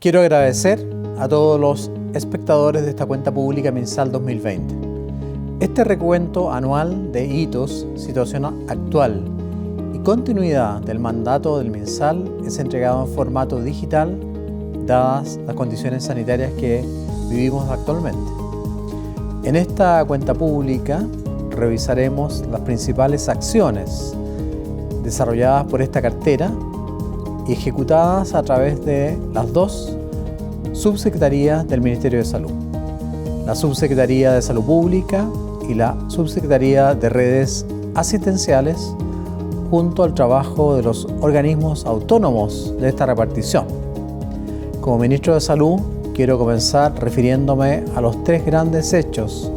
Quiero agradecer a todos los espectadores de esta cuenta pública MinSal 2020. Este recuento anual de hitos, situación actual y continuidad del mandato del MinSal es entregado en formato digital, dadas las condiciones sanitarias que vivimos actualmente. En esta cuenta pública revisaremos las principales acciones desarrolladas por esta cartera y ejecutadas a través de las dos subsecretarías del Ministerio de Salud, la Subsecretaría de Salud Pública y la Subsecretaría de Redes Asistenciales, junto al trabajo de los organismos autónomos de esta repartición. Como Ministro de Salud, quiero comenzar refiriéndome a los tres grandes hechos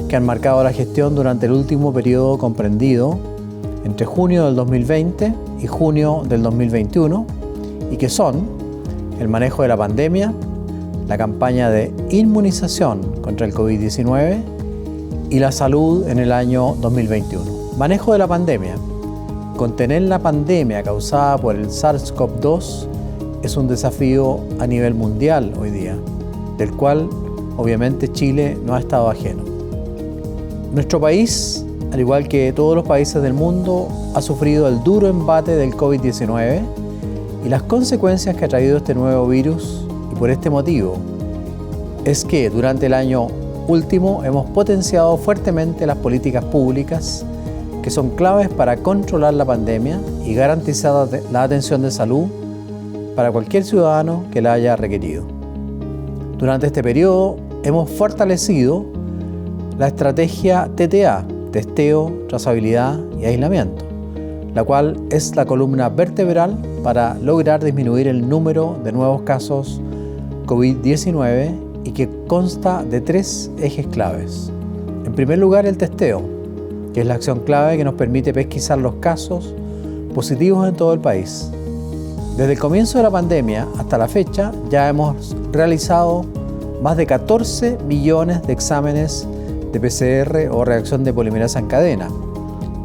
que han marcado la gestión durante el último periodo comprendido entre junio del 2020 y junio del 2021, y que son el manejo de la pandemia, la campaña de inmunización contra el COVID-19 y la salud en el año 2021. Manejo de la pandemia. Contener la pandemia causada por el SARS-CoV-2 es un desafío a nivel mundial hoy día, del cual obviamente Chile no ha estado ajeno. Nuestro país, al igual que todos los países del mundo, ha sufrido el duro embate del COVID-19 y las consecuencias que ha traído este nuevo virus, y por este motivo es que durante el año último hemos potenciado fuertemente las políticas públicas que son claves para controlar la pandemia y garantizar la atención de salud para cualquier ciudadano que la haya requerido. Durante este periodo hemos fortalecido la estrategia TTA, testeo, trazabilidad y aislamiento, la cual es la columna vertebral para lograr disminuir el número de nuevos casos COVID-19 y que consta de tres ejes claves. En primer lugar, el testeo, que es la acción clave que nos permite pesquisar los casos positivos en todo el país. Desde el comienzo de la pandemia hasta la fecha ya hemos realizado más de 14 millones de exámenes de PCR o reacción de polimerasa en cadena.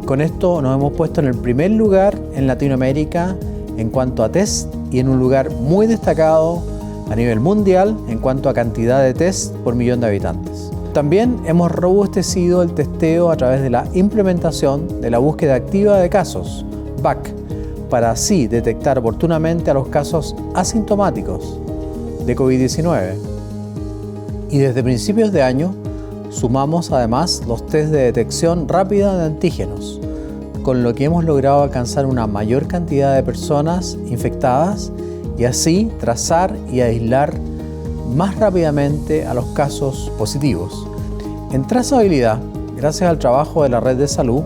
Con esto nos hemos puesto en el primer lugar en Latinoamérica en cuanto a test y en un lugar muy destacado a nivel mundial en cuanto a cantidad de test por millón de habitantes. También hemos robustecido el testeo a través de la implementación de la búsqueda activa de casos, BAC, para así detectar oportunamente a los casos asintomáticos de COVID-19. Y desde principios de año sumamos además los test de detección rápida de antígenos, con lo que hemos logrado alcanzar una mayor cantidad de personas infectadas y así trazar y aislar más rápidamente a los casos positivos. En trazabilidad, gracias al trabajo de la red de salud,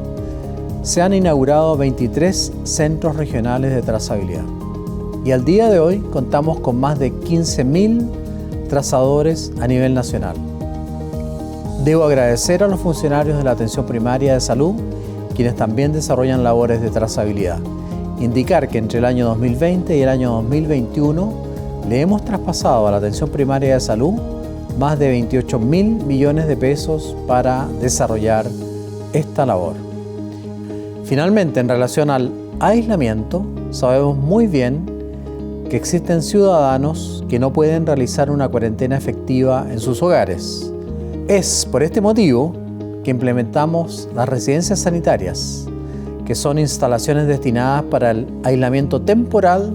se han inaugurado 23 centros regionales de trazabilidad y al día de hoy contamos con más de 15.000 trazadores a nivel nacional. Debo agradecer a los funcionarios de la atención primaria de salud, quienes también desarrollan labores de trazabilidad. Indicar que entre el año 2020 y el año 2021 le hemos traspasado a la atención primaria de salud más de 28.000 millones de pesos para desarrollar esta labor. Finalmente, en relación al aislamiento, sabemos muy bien que existen ciudadanos que no pueden realizar una cuarentena efectiva en sus hogares. Es por este motivo que implementamos las residencias sanitarias, que son instalaciones destinadas para el aislamiento temporal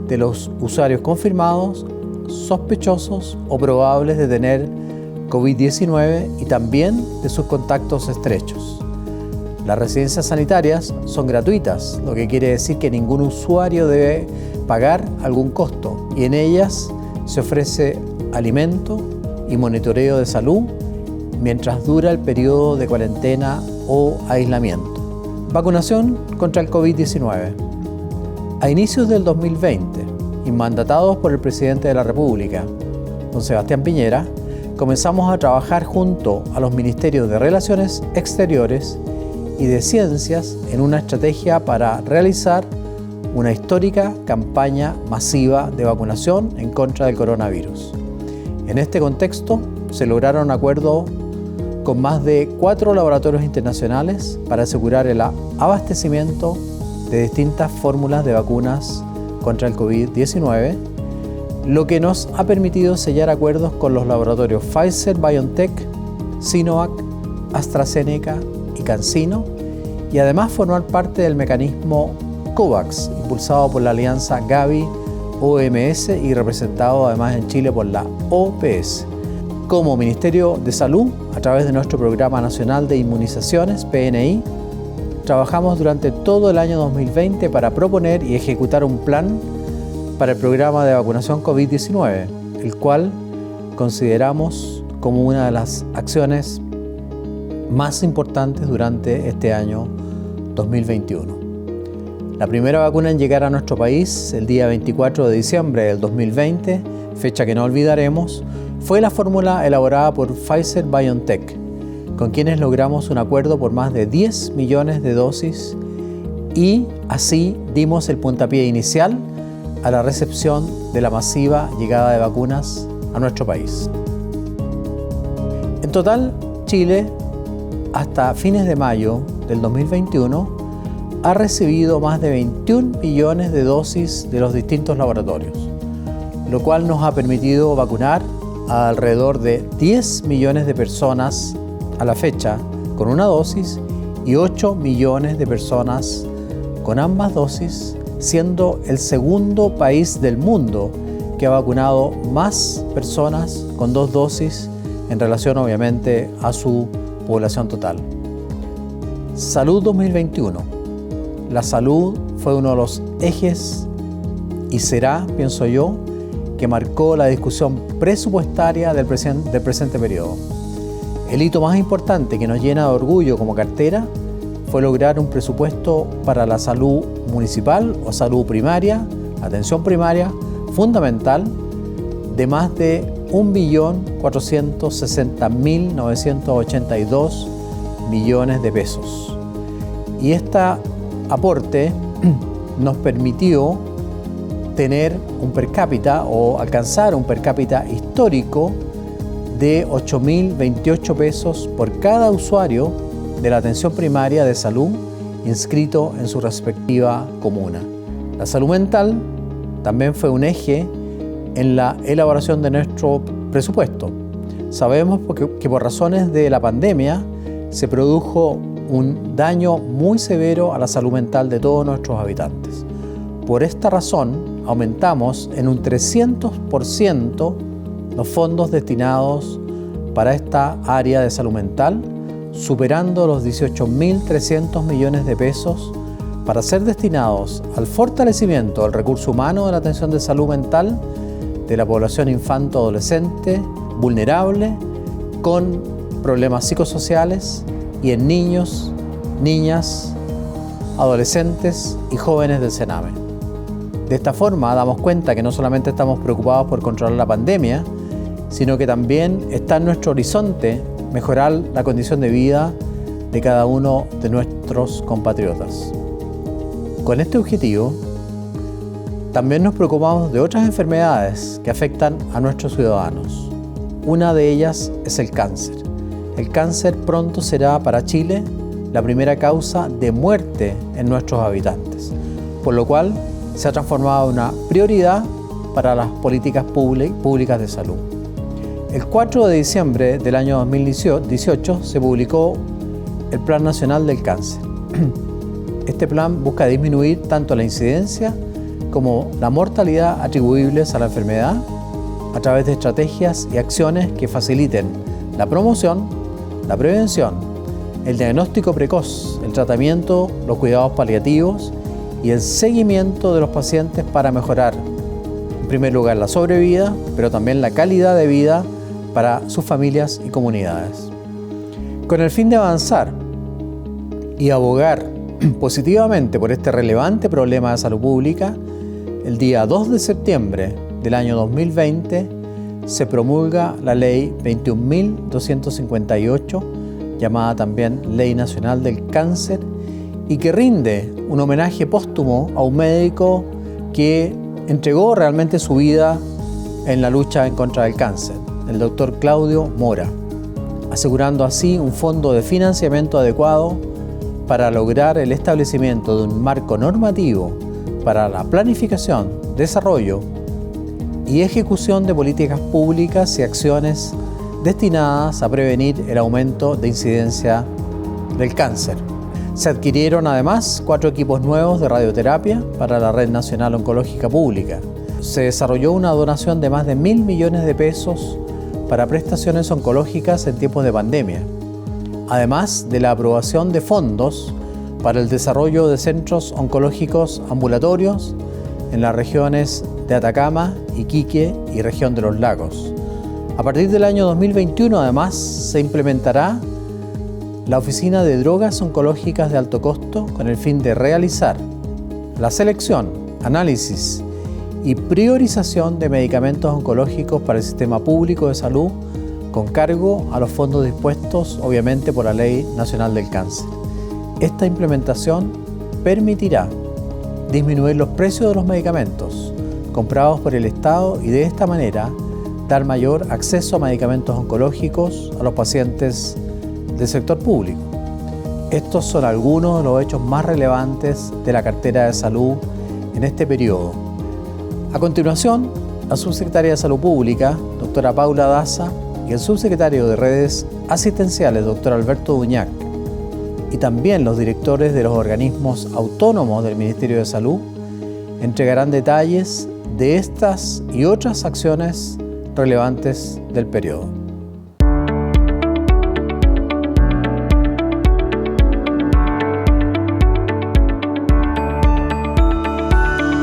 de los usuarios confirmados, sospechosos o probables de tener COVID-19 y también de sus contactos estrechos. Las residencias sanitarias son gratuitas, lo que quiere decir que ningún usuario debe pagar algún costo y en ellas se ofrece alimento y monitoreo de salud mientras dura el periodo de cuarentena o aislamiento. Vacunación contra el COVID-19. A inicios del 2020, y mandatados por el presidente de la República, don Sebastián Piñera, comenzamos a trabajar junto a los Ministerios de Relaciones Exteriores y de Ciencias en una estrategia para realizar una histórica campaña masiva de vacunación en contra del coronavirus. En este contexto, se lograron acuerdos con más de 4 laboratorios internacionales para asegurar el abastecimiento de distintas fórmulas de vacunas contra el COVID-19, lo que nos ha permitido sellar acuerdos con los laboratorios Pfizer, BioNTech, Sinovac, AstraZeneca y CanSino, y además formar parte del mecanismo COVAX, impulsado por la alianza Gavi-OMS y representado además en Chile por la OPS. Como Ministerio de Salud, a través de nuestro Programa Nacional de Inmunizaciones, PNI, trabajamos durante todo el año 2020 para proponer y ejecutar un plan para el programa de vacunación COVID-19, el cual consideramos como una de las acciones más importantes durante este año 2021. La primera vacuna en llegar a nuestro país el día 24 de diciembre del 2020, fecha que no olvidaremos, fue la fórmula elaborada por Pfizer-BioNTech, con quienes logramos un acuerdo por más de 10 millones de dosis y así dimos el puntapié inicial a la recepción de la masiva llegada de vacunas a nuestro país. En total, Chile, hasta fines de mayo del 2021, ha recibido más de 21 millones de dosis de los distintos laboratorios, lo cual nos ha permitido vacunar a alrededor de 10 millones de personas a la fecha con una dosis y 8 millones de personas con ambas dosis, siendo el segundo país del mundo que ha vacunado más personas con 2 dosis en relación obviamente a su población total. Salud 2021. La salud fue uno de los ejes y será, pienso yo, que marcó la discusión presupuestaria del presente periodo. El hito más importante que nos llena de orgullo como cartera fue lograr un presupuesto para la salud municipal o salud primaria, atención primaria, fundamental, de más de 1.460.982 millones de pesos. Y este aporte nos permitió tener un per cápita o alcanzar un per cápita histórico de 8.028 pesos por cada usuario de la atención primaria de salud inscrito en su respectiva comuna. La salud mental también fue un eje en la elaboración de nuestro presupuesto. Sabemos que por razones de la pandemia se produjo un daño muy severo a la salud mental de todos nuestros habitantes. Por esta razón, aumentamos en un 300% los fondos destinados para esta área de salud mental, superando los 18.300 millones de pesos para ser destinados al fortalecimiento del recurso humano de la atención de salud mental de la población infanto-adolescente vulnerable con problemas psicosociales y en niños, niñas, adolescentes y jóvenes del Sename. De esta forma damos cuenta que no solamente estamos preocupados por controlar la pandemia, sino que también está en nuestro horizonte mejorar la condición de vida de cada uno de nuestros compatriotas. Con este objetivo, también nos preocupamos de otras enfermedades que afectan a nuestros ciudadanos. Una de ellas es el cáncer. El cáncer pronto será para Chile la primera causa de muerte en nuestros habitantes, por lo cual se ha transformado en una prioridad para las políticas públicas de salud. El 4 de diciembre del año 2018 se publicó el Plan Nacional del Cáncer. Este plan busca disminuir tanto la incidencia como la mortalidad atribuibles a la enfermedad a través de estrategias y acciones que faciliten la promoción, la prevención, el diagnóstico precoz, el tratamiento, los cuidados paliativos y el seguimiento de los pacientes para mejorar, en primer lugar, la sobrevida, pero también la calidad de vida para sus familias y comunidades. Con el fin de avanzar y abogar positivamente por este relevante problema de salud pública, el día 2 de septiembre del año 2020 se promulga la Ley 21.258, llamada también Ley Nacional del Cáncer, y que rinde un homenaje póstumo a un médico que entregó realmente su vida en la lucha en contra del cáncer, el doctor Claudio Mora, asegurando así un fondo de financiamiento adecuado para lograr el establecimiento de un marco normativo para la planificación, desarrollo y ejecución de políticas públicas y acciones destinadas a prevenir el aumento de incidencia del cáncer. Se adquirieron además 4 equipos nuevos de radioterapia para la Red Nacional Oncológica Pública. Se desarrolló una donación de más de 1.000 millones de pesos para prestaciones oncológicas en tiempos de pandemia, además de la aprobación de fondos para el desarrollo de centros oncológicos ambulatorios en las regiones de Atacama, Iquique y región de los Lagos. A partir del año 2021, además, se implementará la Oficina de Drogas Oncológicas de Alto Costo con el fin de realizar la selección, análisis y priorización de medicamentos oncológicos para el sistema público de salud con cargo a los fondos dispuestos, obviamente, por la Ley Nacional del Cáncer. Esta implementación permitirá disminuir los precios de los medicamentos comprados por el Estado y de esta manera dar mayor acceso a medicamentos oncológicos a los pacientes del sector público. Estos son algunos de los hechos más relevantes de la cartera de salud en este periodo. A continuación, la subsecretaria de Salud Pública, doctora Paula Daza, y el subsecretario de Redes Asistenciales, doctor Alberto Duñac, y también los directores de los organismos autónomos del Ministerio de Salud, entregarán detalles de estas y otras acciones relevantes del periodo.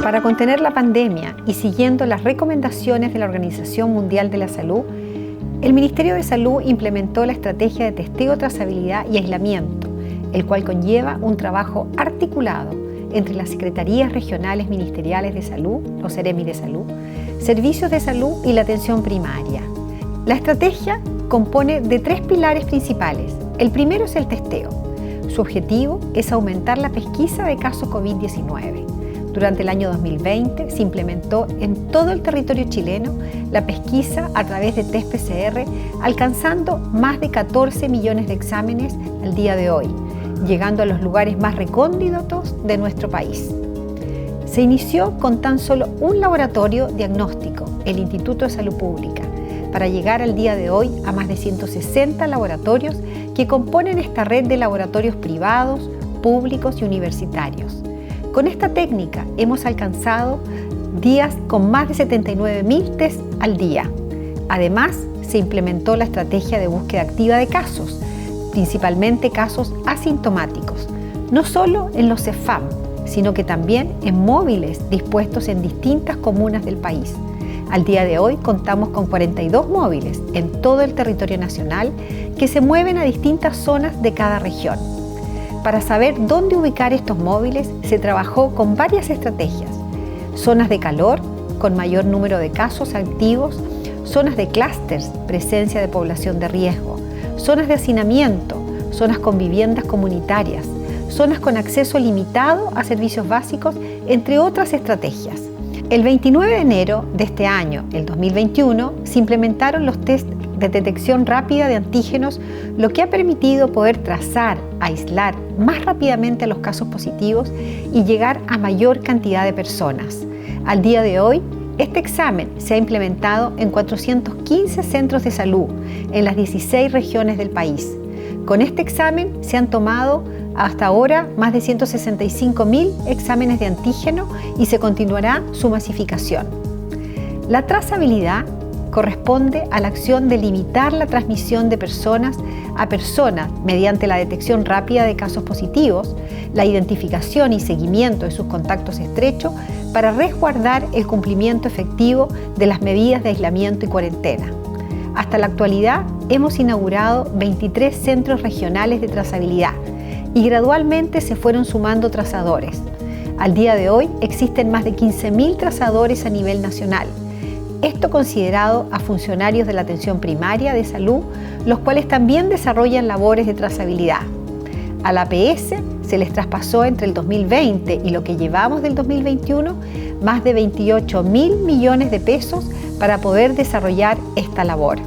Para contener la pandemia y siguiendo las recomendaciones de la Organización Mundial de la Salud, el Ministerio de Salud implementó la estrategia de testeo, trazabilidad y aislamiento, el cual conlleva un trabajo articulado entre las Secretarías Regionales Ministeriales de Salud, los Seremi de Salud, Servicios de Salud y la atención primaria. La estrategia compone de 3 pilares principales. El primero es el testeo. Su objetivo es aumentar la pesquisa de casos COVID-19. Durante el año 2020 se implementó en todo el territorio chileno la pesquisa a través de test PCR, alcanzando más de 14 millones de exámenes al día de hoy, llegando a los lugares más recónditos de nuestro país. Se inició con tan solo un laboratorio diagnóstico, el Instituto de Salud Pública, para llegar al día de hoy a más de 160 laboratorios que componen esta red de laboratorios privados, públicos y universitarios. Con esta técnica hemos alcanzado días con más de 79.000 test al día. Además, se implementó la estrategia de búsqueda activa de casos, principalmente casos asintomáticos, no solo en los CEFAM, sino que también en móviles dispuestos en distintas comunas del país. Al día de hoy contamos con 42 móviles en todo el territorio nacional que se mueven a distintas zonas de cada región. Para saber dónde ubicar estos móviles se trabajó con varias estrategias. Zonas de calor, con mayor número de casos activos, zonas de clústeres, presencia de población de riesgo, zonas de hacinamiento, zonas con viviendas comunitarias, zonas con acceso limitado a servicios básicos, entre otras estrategias. El 29 de enero de este año, el 2021, se implementaron los test de detección rápida de antígenos, lo que ha permitido poder trazar, aislar más rápidamente a los casos positivos y llegar a mayor cantidad de personas. Al día de hoy, este examen se ha implementado en 415 centros de salud en las 16 regiones del país. Con este examen se han tomado hasta ahora más de 165.000 exámenes de antígeno y se continuará su masificación. La trazabilidad corresponde a la acción de limitar la transmisión de personas a personas mediante la detección rápida de casos positivos, la identificación y seguimiento de sus contactos estrechos para resguardar el cumplimiento efectivo de las medidas de aislamiento y cuarentena. Hasta la actualidad hemos inaugurado 23 centros regionales de trazabilidad y gradualmente se fueron sumando trazadores. Al día de hoy existen más de 15.000 trazadores a nivel nacional. Esto considerado a funcionarios de la atención primaria de salud, los cuales también desarrollan labores de trazabilidad. A la APS se les traspasó entre el 2020 y lo que llevamos del 2021 más de 28.000 millones de pesos para poder desarrollar esta labor.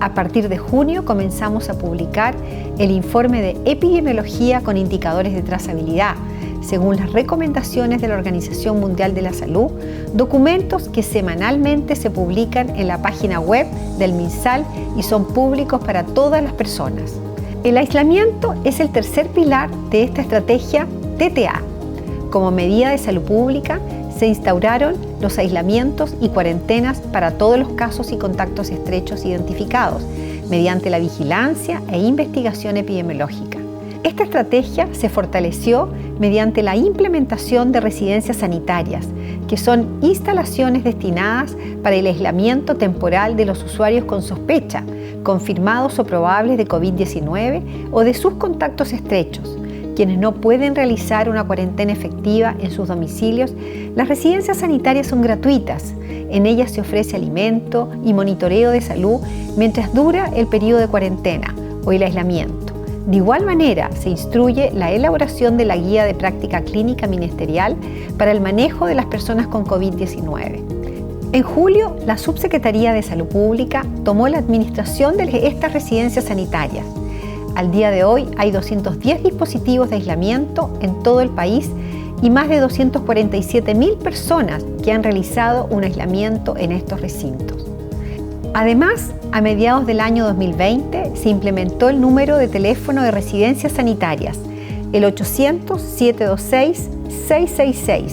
A partir de junio comenzamos a publicar el informe de epidemiología con indicadores de trazabilidad, según las recomendaciones de la Organización Mundial de la Salud, documentos que semanalmente se publican en la página web del MinSal y son públicos para todas las personas. El aislamiento es el tercer pilar de esta estrategia TTA. Como medida de salud pública, se instauraron los aislamientos y cuarentenas para todos los casos y contactos estrechos identificados, mediante la vigilancia e investigación epidemiológica. Esta estrategia se fortaleció mediante la implementación de residencias sanitarias, que son instalaciones destinadas para el aislamiento temporal de los usuarios con sospecha, confirmados o probables de COVID-19 o de sus contactos estrechos. Quienes no pueden realizar una cuarentena efectiva en sus domicilios, las residencias sanitarias son gratuitas. En ellas se ofrece alimento y monitoreo de salud mientras dura el periodo de cuarentena o el aislamiento. De igual manera, se instruye la elaboración de la guía de práctica clínica ministerial para el manejo de las personas con COVID-19. En julio, la Subsecretaría de Salud Pública tomó la administración de estas residencias sanitarias. Al día de hoy hay 210 dispositivos de aislamiento en todo el país y más de 247.000 personas que han realizado un aislamiento en estos recintos. Además, a mediados del año 2020 se implementó el número de teléfono de residencias sanitarias, el 800-726-666,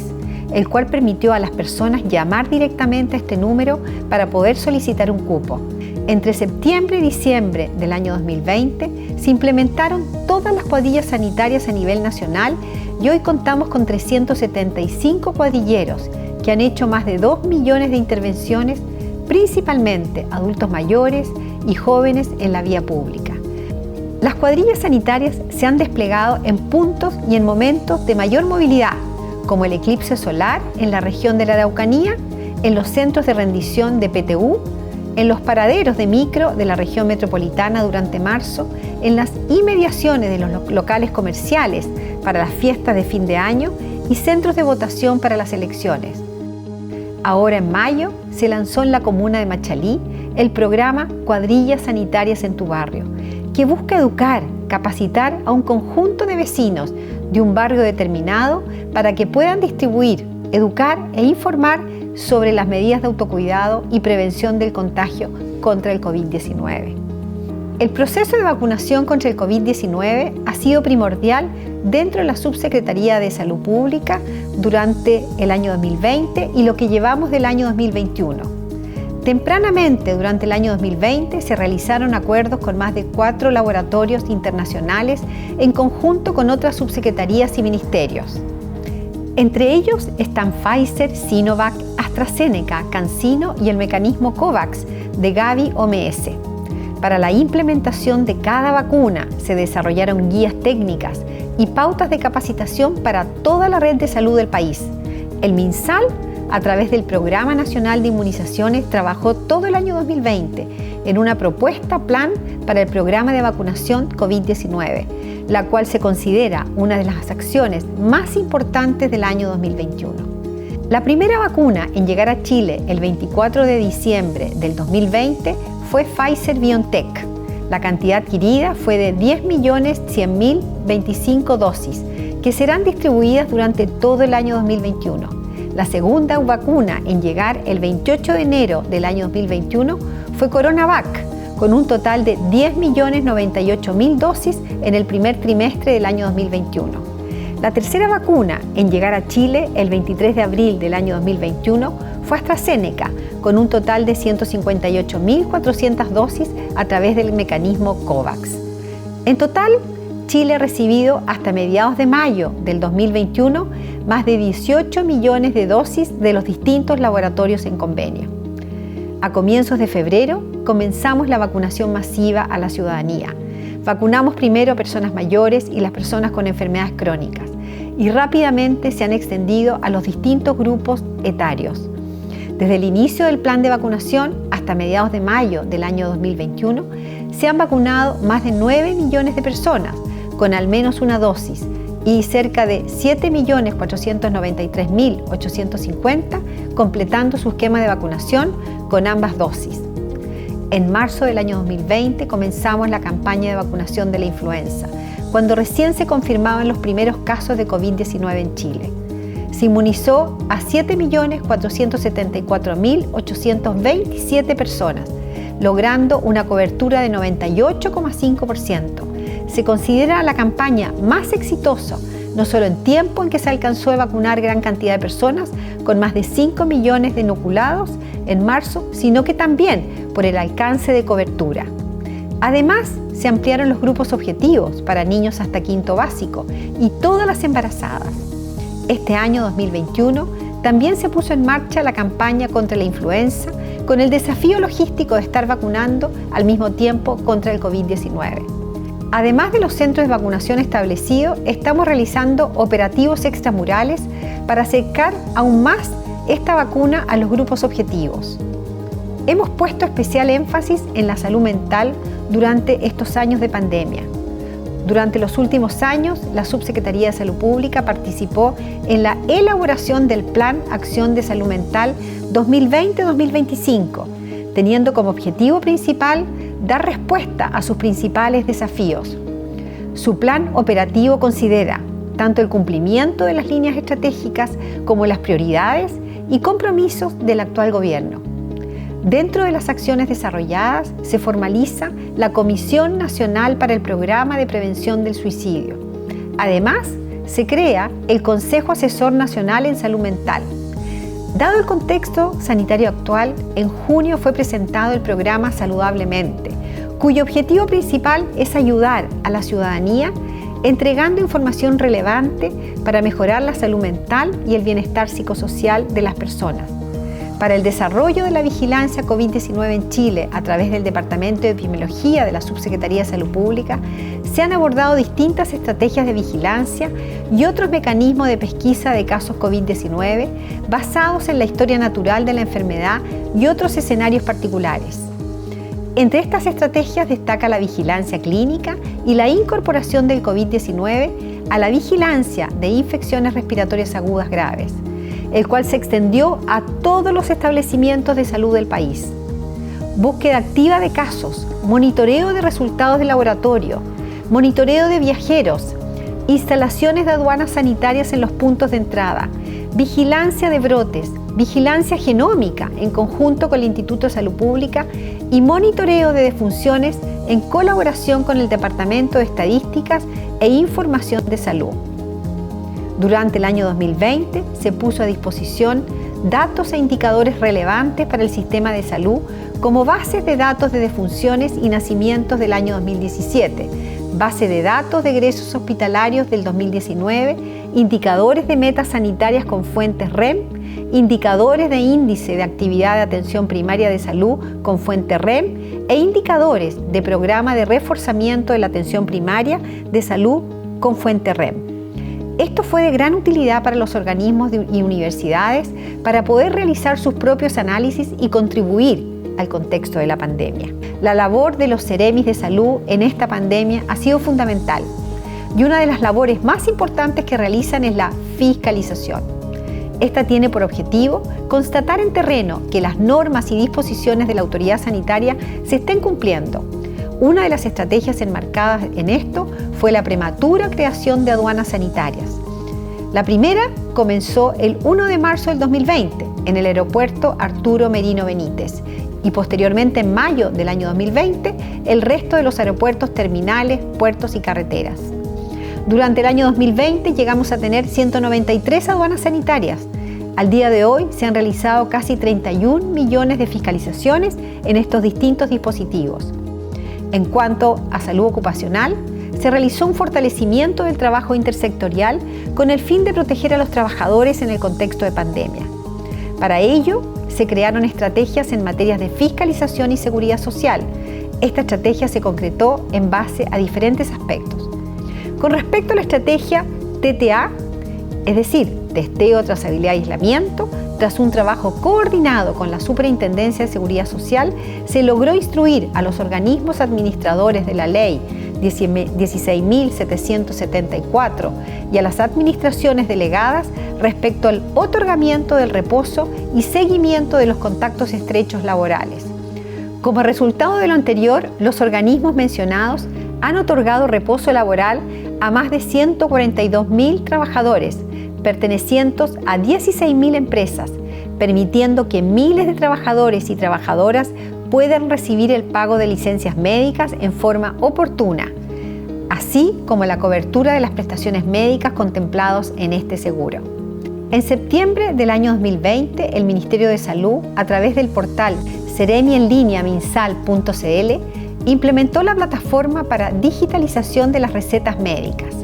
el cual permitió a las personas llamar directamente a este número para poder solicitar un cupo. Entre septiembre y diciembre del año 2020 se implementaron todas las cuadrillas sanitarias a nivel nacional y hoy contamos con 375 cuadrilleros que han hecho más de 2 millones de intervenciones, principalmente adultos mayores y jóvenes en la vía pública. Las cuadrillas sanitarias se han desplegado en puntos y en momentos de mayor movilidad, como el eclipse solar en la región de la Araucanía, en los centros de rendición de PTU, en los paraderos de micro de la región metropolitana durante marzo, en las inmediaciones de los locales comerciales para las fiestas de fin de año y centros de votación para las elecciones. Ahora en mayo se lanzó en la comuna de Machalí el programa Cuadrillas Sanitarias en tu Barrio, que busca educar, capacitar a un conjunto de vecinos de un barrio determinado para que puedan distribuir, educar e informar sobre las medidas de autocuidado y prevención del contagio contra el COVID-19. El proceso de vacunación contra el COVID-19 ha sido primordial dentro de la Subsecretaría de Salud Pública durante el año 2020 y lo que llevamos del año 2021. Tempranamente, durante el año 2020, se realizaron acuerdos con más de 4 laboratorios internacionales en conjunto con otras subsecretarías y ministerios. Entre ellos están Pfizer, Sinovac, AstraZeneca, CanSino y el mecanismo COVAX de Gavi-OMS. Para la implementación de cada vacuna se desarrollaron guías técnicas y pautas de capacitación para toda la red de salud del país. El MinSal, a través del Programa Nacional de Inmunizaciones, trabajó todo el año 2020 en una propuesta plan para el programa de vacunación COVID-19, la cual se considera una de las acciones más importantes del año 2021. La primera vacuna en llegar a Chile el 24 de diciembre del 2020 fue Pfizer-BioNTech. La cantidad adquirida fue de 10.100.025 dosis, que serán distribuidas durante todo el año 2021. La segunda vacuna en llegar el 28 de enero del año 2021 fue CoronaVac, con un total de 10.098.000 dosis en el primer trimestre del año 2021. La tercera vacuna en llegar a Chile el 23 de abril del año 2021 fue AstraZeneca, con un total de 158.400 dosis a través del mecanismo COVAX. En total, Chile ha recibido hasta mediados de mayo del 2021 más de 18 millones de dosis de los distintos laboratorios en convenio. A comienzos de febrero comenzamos la vacunación masiva a la ciudadanía. Vacunamos primero a personas mayores y las personas con enfermedades crónicas y rápidamente se han extendido a los distintos grupos etarios. Desde el inicio del plan de vacunación hasta mediados de mayo del año 2021 se han vacunado más de 9 millones de personas con al menos una dosis y cerca de 7.493.850 completando su esquema de vacunación con ambas dosis. En marzo del año 2020 comenzamos la campaña de vacunación de la influenza, cuando recién se confirmaban los primeros casos de COVID-19 en Chile. Se inmunizó a 7.474.827 personas, logrando una cobertura de 98,5%. Se considera la campaña más exitosa, no solo en tiempo en que se alcanzó a vacunar gran cantidad de personas, con más de 5 millones de inoculados en marzo, sino que también por el alcance de cobertura. Además, se ampliaron los grupos objetivos para niños hasta quinto básico y todas las embarazadas. Este año 2021 también se puso en marcha la campaña contra la influenza, con el desafío logístico de estar vacunando al mismo tiempo contra el COVID-19. Además de los centros de vacunación establecidos, estamos realizando operativos extramurales para acercar aún más esta vacuna a los grupos objetivos. Hemos puesto especial énfasis en la salud mental durante estos años de pandemia. Durante los últimos años, la Subsecretaría de Salud Pública participó en la elaboración del Plan Acción de Salud Mental 2020-2025, teniendo como objetivo principal dar respuesta a sus principales desafíos. Su plan operativo considera tanto el cumplimiento de las líneas estratégicas como las prioridades y compromisos del actual gobierno. Dentro de las acciones desarrolladas se formaliza la Comisión Nacional para el Programa de Prevención del Suicidio. Además, se crea el Consejo Asesor Nacional en Salud Mental. Dado el contexto sanitario actual, en junio fue presentado el programa Saludablemente, cuyo objetivo principal es ayudar a la ciudadanía entregando información relevante para mejorar la salud mental y el bienestar psicosocial de las personas. Para el desarrollo de la vigilancia COVID-19 en Chile a través del Departamento de Epidemiología de la Subsecretaría de Salud Pública, se han abordado distintas estrategias de vigilancia y otros mecanismos de pesquisa de casos COVID-19 basados en la historia natural de la enfermedad y otros escenarios particulares. Entre estas estrategias destaca la vigilancia clínica y la incorporación del COVID-19 a la vigilancia de infecciones respiratorias agudas graves, el cual se extendió a todos los establecimientos de salud del país. Búsqueda activa de casos, monitoreo de resultados de laboratorio, monitoreo de viajeros, instalaciones de aduanas sanitarias en los puntos de entrada, vigilancia de brotes, vigilancia genómica en conjunto con el Instituto de Salud Pública y monitoreo de defunciones en colaboración con el Departamento de Estadísticas e Información de Salud. Durante el año 2020 se puso a disposición datos e indicadores relevantes para el sistema de salud como bases de datos de defunciones y nacimientos del año 2017, base de datos de egresos hospitalarios del 2019, indicadores de metas sanitarias con fuentes REM, indicadores de índice de actividad de atención primaria de salud con fuente REM e indicadores de programa de reforzamiento de la atención primaria de salud con fuente REM. Esto fue de gran utilidad para los organismos y universidades para poder realizar sus propios análisis y contribuir al contexto de la pandemia. La labor de los Ceremis de Salud en esta pandemia ha sido fundamental y una de las labores más importantes que realizan es la fiscalización. Esta tiene por objetivo constatar en terreno que las normas y disposiciones de la autoridad sanitaria se estén cumpliendo. Una de las estrategias enmarcadas en esto fue la prematura creación de aduanas sanitarias. La primera comenzó el 1 de marzo del 2020 en el aeropuerto Arturo Merino Benítez y posteriormente en mayo del año 2020 el resto de los aeropuertos, terminales, puertos y carreteras. Durante el año 2020 llegamos a tener 193 aduanas sanitarias. Al día de hoy se han realizado casi 31 millones de fiscalizaciones en estos distintos dispositivos. En cuanto a salud ocupacional, se realizó un fortalecimiento del trabajo intersectorial con el fin de proteger a los trabajadores en el contexto de pandemia. Para ello, se crearon estrategias en materias de fiscalización y seguridad social. Esta estrategia se concretó en base a diferentes aspectos. Con respecto a la estrategia TTA, es decir, testeo, trazabilidad y aislamiento, tras un trabajo coordinado con la Superintendencia de Seguridad Social, se logró instruir a los organismos administradores de la Ley 16.774 y a las administraciones delegadas respecto al otorgamiento del reposo y seguimiento de los contactos estrechos laborales. Como resultado de lo anterior, los organismos mencionados han otorgado reposo laboral a más de 142.000 trabajadores, pertenecientes a 16.000 empresas, permitiendo que miles de trabajadores y trabajadoras puedan recibir el pago de licencias médicas en forma oportuna, así como la cobertura de las prestaciones médicas contempladas en este seguro. En septiembre del año 2020, el Ministerio de Salud, a través del portal seremi-en-línea-minsal.cl, implementó la plataforma para digitalización de las recetas médicas.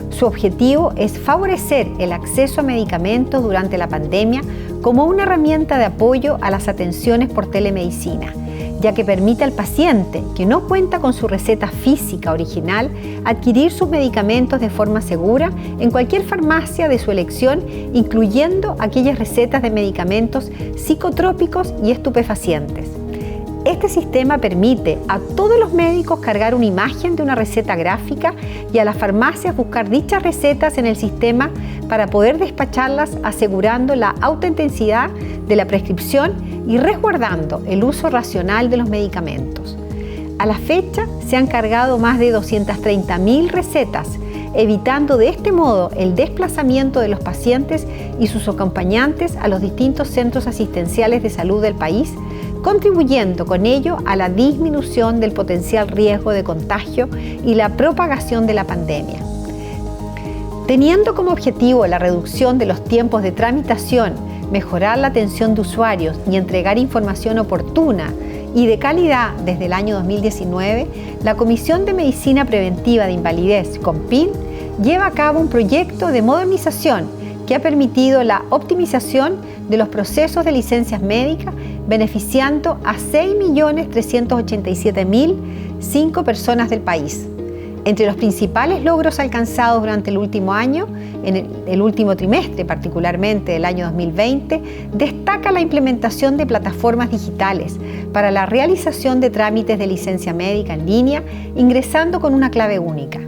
Su objetivo es favorecer el acceso a medicamentos durante la pandemia como una herramienta de apoyo a las atenciones por telemedicina, ya que permite al paciente que no cuenta con su receta física original adquirir sus medicamentos de forma segura en cualquier farmacia de su elección, incluyendo aquellas recetas de medicamentos psicotrópicos y estupefacientes. Este sistema permite a todos los médicos cargar una imagen de una receta gráfica y a las farmacias buscar dichas recetas en el sistema para poder despacharlas, asegurando la autenticidad de la prescripción y resguardando el uso racional de los medicamentos. A la fecha se han cargado más de 230.000 recetas, evitando de este modo el desplazamiento de los pacientes y sus acompañantes a los distintos centros asistenciales de salud del país, contribuyendo con ello a la disminución del potencial riesgo de contagio y la propagación de la pandemia. Teniendo como objetivo la reducción de los tiempos de tramitación, mejorar la atención de usuarios y entregar información oportuna y de calidad desde el año 2019, la Comisión de Medicina Preventiva de Invalidez, COMPIN, lleva a cabo un proyecto de modernización que ha permitido la optimización de los procesos de licencias médicas, beneficiando a 6.387.005 personas del país. Entre los principales logros alcanzados durante el último año, en el último trimestre particularmente del año 2020, destaca la implementación de plataformas digitales para la realización de trámites de licencia médica en línea, ingresando con una clave única.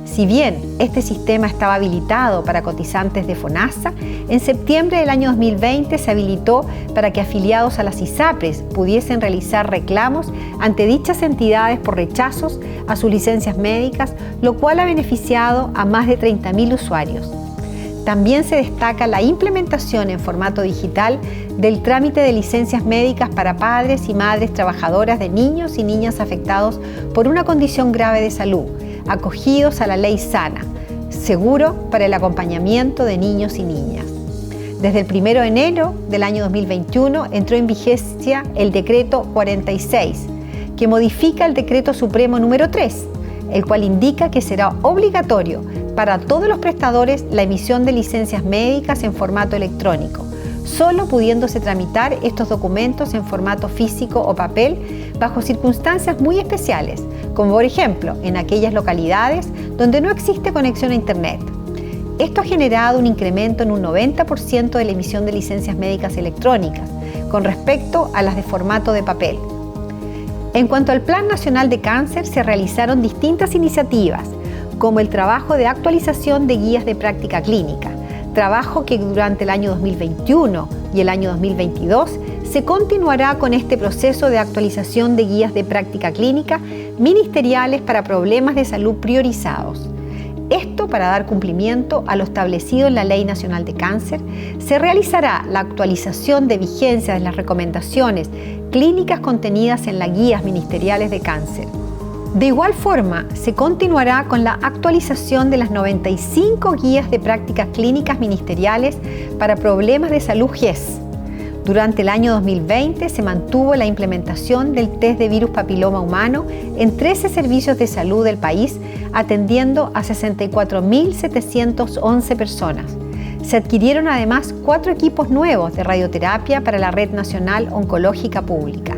Si bien este sistema estaba habilitado para cotizantes de FONASA, en septiembre del año 2020 se habilitó para que afiliados a las ISAPRES pudiesen realizar reclamos ante dichas entidades por rechazos a sus licencias médicas, lo cual ha beneficiado a más de 30.000 usuarios. También se destaca la implementación en formato digital del trámite de licencias médicas para padres y madres trabajadoras de niños y niñas afectados por una condición grave de salud, acogidos a la Ley Sana, seguro para el acompañamiento de niños y niñas. Desde el 1 de enero del año 2021 entró en vigencia el Decreto 46, que modifica el Decreto Supremo número 3, el cual indica que será obligatorio para todos los prestadores la emisión de licencias médicas en formato electrónico, solo pudiéndose tramitar estos documentos en formato físico o papel bajo circunstancias muy especiales, como por ejemplo en aquellas localidades donde no existe conexión a Internet. Esto ha generado un incremento en un 90% de la emisión de licencias médicas electrónicas con respecto a las de formato de papel. En cuanto al Plan Nacional de Cáncer, se realizaron distintas iniciativas, como el trabajo de actualización de guías de práctica clínica, trabajo que durante el año 2021 y el año 2022 se continuará con este proceso de actualización de guías de práctica clínica ministeriales para problemas de salud priorizados. Esto para dar cumplimiento a lo establecido en la Ley Nacional de Cáncer. Se realizará la actualización de vigencia de las recomendaciones clínicas contenidas en las guías ministeriales de cáncer. De igual forma, se continuará con la actualización de las 95 guías de prácticas clínicas ministeriales para problemas de salud GES. Durante el año 2020 se mantuvo la implementación del test de virus papiloma humano en 13 servicios de salud del país, atendiendo a 64.711 personas. Se adquirieron además 4 equipos nuevos de radioterapia para la Red Nacional Oncológica Pública.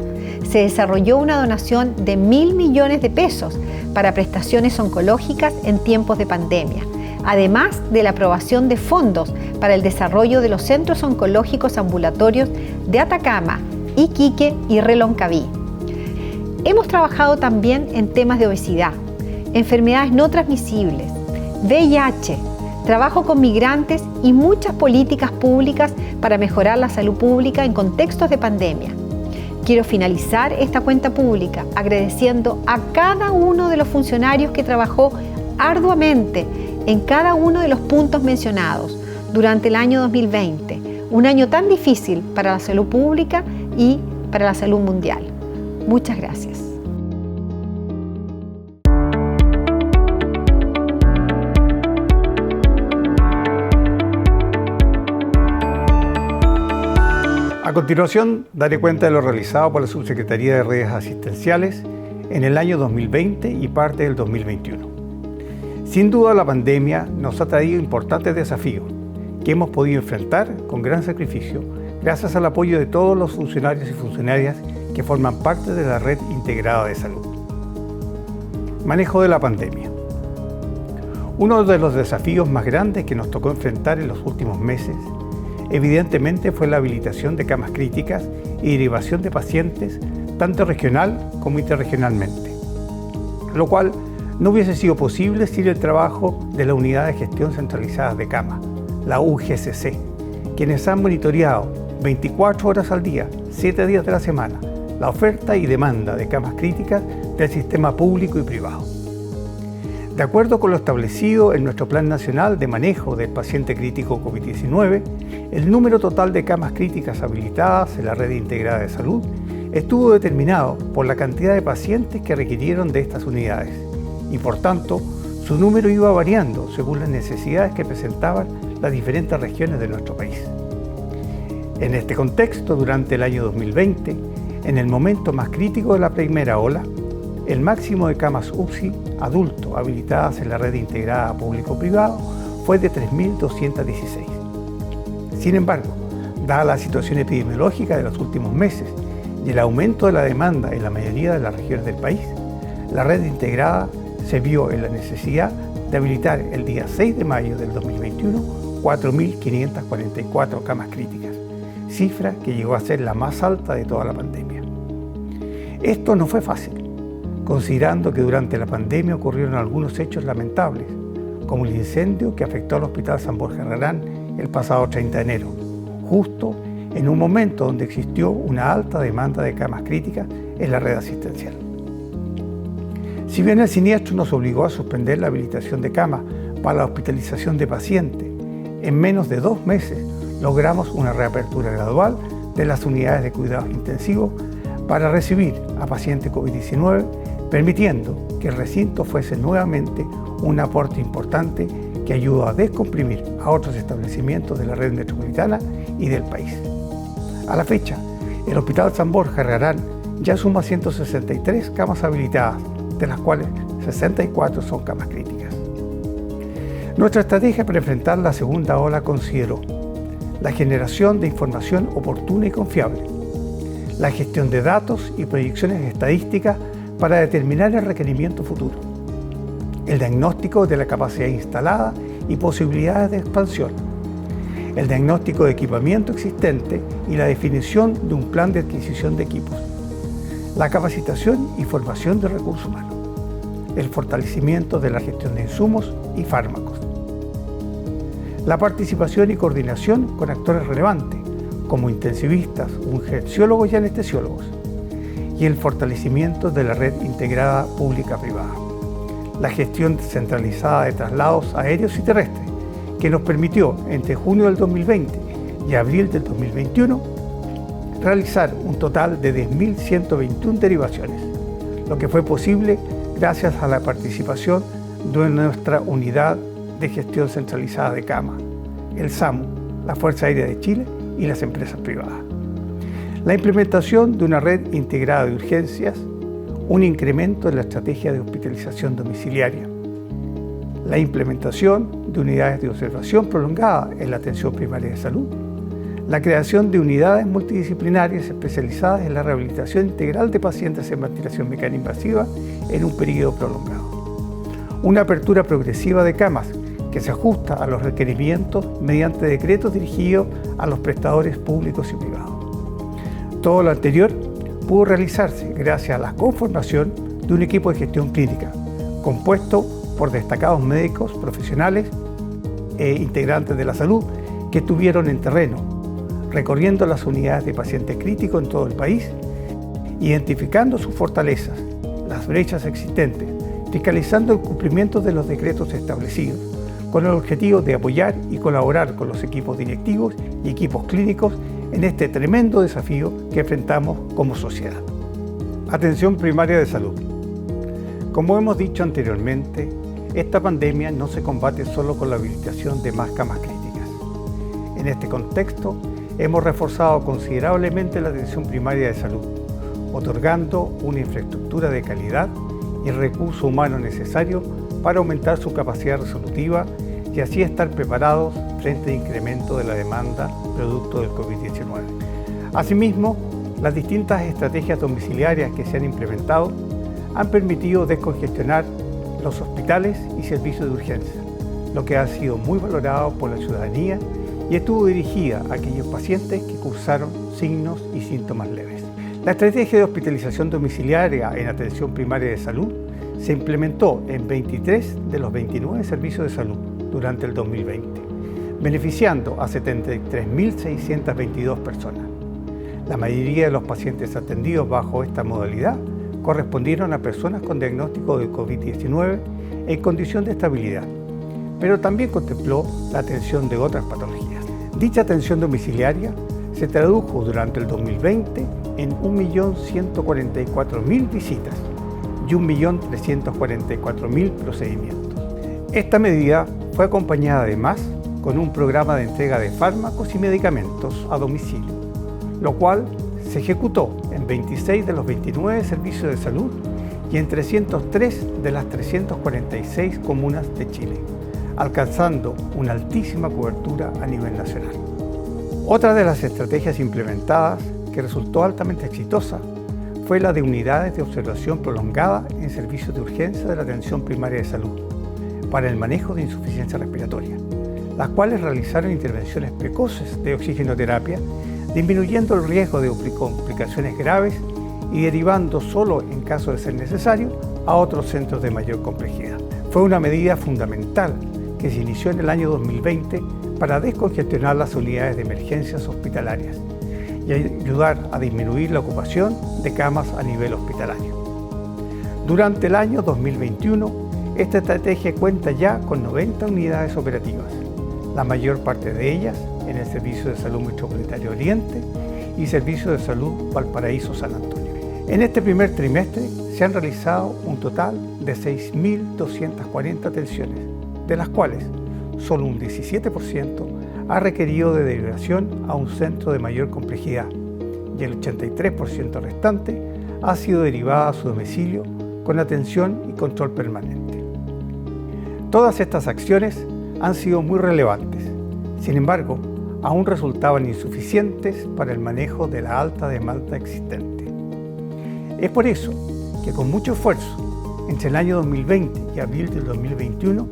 Se desarrolló una donación de 1.000 millones de pesos para prestaciones oncológicas en tiempos de pandemia, además de la aprobación de fondos para el desarrollo de los centros oncológicos ambulatorios de Atacama, Iquique y Reloncaví. Hemos trabajado también en temas de obesidad, enfermedades no transmisibles, VIH, trabajo con migrantes y muchas políticas públicas para mejorar la salud pública en contextos de pandemia. Quiero finalizar esta cuenta pública agradeciendo a cada uno de los funcionarios que trabajó arduamente en cada uno de los puntos mencionados durante el año 2020, un año tan difícil para la salud pública y para la salud mundial. Muchas gracias. A continuación, daré cuenta de lo realizado por la Subsecretaría de Redes Asistenciales en el año 2020 y parte del 2021. Sin duda, la pandemia nos ha traído importantes desafíos que hemos podido enfrentar con gran sacrificio gracias al apoyo de todos los funcionarios y funcionarias que forman parte de la Red Integrada de Salud. Manejo de la pandemia. Uno de los desafíos más grandes que nos tocó enfrentar en los últimos meses evidentemente fue la habilitación de camas críticas y derivación de pacientes tanto regional como interregionalmente, lo cual no hubiese sido posible sin el trabajo de la Unidad de Gestión Centralizada de Cama, la UGCC, quienes han monitoreado 24 horas al día, 7 días de la semana, la oferta y demanda de camas críticas del sistema público y privado. De acuerdo con lo establecido en nuestro Plan Nacional de Manejo del Paciente Crítico COVID-19, el número total de camas críticas habilitadas en la Red Integrada de Salud estuvo determinado por la cantidad de pacientes que requirieron de estas unidades y, por tanto, su número iba variando según las necesidades que presentaban las diferentes regiones de nuestro país. En este contexto, durante el año 2020, en el momento más crítico de la primera ola, el máximo de camas UCI adulto habilitadas en la Red Integrada Público-Privado fue de 3.216. Sin embargo, dada la situación epidemiológica de los últimos meses y el aumento de la demanda en la mayoría de las regiones del país, la Red Integrada se vio en la necesidad de habilitar el día 6 de mayo del 2021 4.544 camas críticas, cifra que llegó a ser la más alta de toda la pandemia. Esto no fue fácil, considerando que durante la pandemia ocurrieron algunos hechos lamentables, como el incendio que afectó al Hospital San Borja Herrerán el pasado 30 de enero, justo en un momento donde existió una alta demanda de camas críticas en la red asistencial. Si bien el siniestro nos obligó a suspender la habilitación de camas para la hospitalización de pacientes, en menos de 2 meses logramos una reapertura gradual de las unidades de cuidados intensivos para recibir a pacientes COVID-19, permitiendo que el recinto fuese nuevamente un aporte importante que ayudó a descomprimir a otros establecimientos de la red metropolitana y del país. A la fecha, el Hospital San Borja Herrerán ya suma 163 camas habilitadas, de las cuales 64 son camas críticas. Nuestra estrategia para enfrentar la segunda ola consideró la generación de información oportuna y confiable, la gestión de datos y proyecciones estadísticas para determinar el requerimiento futuro, el diagnóstico de la capacidad instalada y posibilidades de expansión, el diagnóstico de equipamiento existente y la definición de un plan de adquisición de equipos, la capacitación y formación de recursos humanos, el fortalecimiento de la gestión de insumos y fármacos, la participación y coordinación con actores relevantes, como intensivistas, urgenciólogos y anestesiólogos, y el fortalecimiento de la red integrada pública-privada, la gestión centralizada de traslados aéreos y terrestres, que nos permitió entre junio del 2020 y abril del 2021 realizar un total de 10.121 derivaciones, lo que fue posible gracias a la participación de nuestra Unidad de Gestión Centralizada de Cama, el SAMU, la Fuerza Aérea de Chile y las empresas privadas. La implementación de una red integrada de urgencias, un incremento en la estrategia de hospitalización domiciliaria, la implementación de unidades de observación prolongada en la atención primaria de salud, la creación de unidades multidisciplinarias especializadas en la rehabilitación integral de pacientes en ventilación mecánica invasiva en un periodo prolongado, una apertura progresiva de camas que se ajusta a los requerimientos mediante decretos dirigidos a los prestadores públicos y privados. Todo lo anterior pudo realizarse gracias a la conformación de un equipo de gestión clínica compuesto por destacados médicos profesionales e integrantes de la salud que estuvieron en terreno, recorriendo las unidades de pacientes críticos en todo el país identificando sus fortalezas, las brechas existentes, fiscalizando el cumplimiento de los decretos establecidos, con el objetivo de apoyar y colaborar con los equipos directivos y equipos clínicos en este tremendo desafío que enfrentamos como sociedad. Atención primaria de salud. Como hemos dicho anteriormente, esta pandemia no se combate solo con la habilitación de más camas críticas. En este contexto, hemos reforzado considerablemente la atención primaria de salud, otorgando una infraestructura de calidad y el recurso humano necesario para aumentar su capacidad resolutiva y así estar preparados frente al incremento de la demanda producto del COVID-19. Asimismo, las distintas estrategias domiciliarias que se han implementado han permitido descongestionar los hospitales y servicios de urgencia, lo que ha sido muy valorado por la ciudadanía y estuvo dirigida a aquellos pacientes que cursaron signos y síntomas leves. La estrategia de hospitalización domiciliaria en atención primaria de salud se implementó en 23 de los 29 servicios de salud durante el 2020, beneficiando a 73.622 personas. La mayoría de los pacientes atendidos bajo esta modalidad correspondieron a personas con diagnóstico de COVID-19 en condición de estabilidad, pero también contempló la atención de otras patologías. Dicha atención domiciliaria se tradujo durante el 2020 en 1.144.000 visitas y 1.344.000 procedimientos. Esta medida fue acompañada además con un programa de entrega de fármacos y medicamentos a domicilio, lo cual se ejecutó en 26 de los 29 servicios de salud y en 303 de las 346 comunas de Chile, alcanzando una altísima cobertura a nivel nacional. Otra de las estrategias implementadas que resultó altamente exitosa fue la de unidades de observación prolongada en servicios de urgencia de la atención primaria de salud para el manejo de insuficiencia respiratoria, las cuales realizaron intervenciones precoces de oxigenoterapia, disminuyendo el riesgo de complicaciones graves y derivando solo en caso de ser necesario a otros centros de mayor complejidad. Fue una medida fundamental que se inició en el año 2020 para descongestionar las unidades de emergencias hospitalarias y ayudar a disminuir la ocupación de camas a nivel hospitalario. Durante el año 2021, esta estrategia cuenta ya con 90 unidades operativas, la mayor parte de ellas en el Servicio de Salud Metropolitano Oriente y Servicio de Salud Valparaíso San Antonio. En este primer trimestre se han realizado un total de 6.240 atenciones, de las cuales solo un 17% ha requerido de derivación a un centro de mayor complejidad y el 83% restante ha sido derivada a su domicilio con atención y control permanente. Todas estas acciones han sido muy relevantes, sin embargo, aún resultaban insuficientes para el manejo de la alta demanda existente. Es por eso que con mucho esfuerzo, entre el año 2020 y abril del 2021,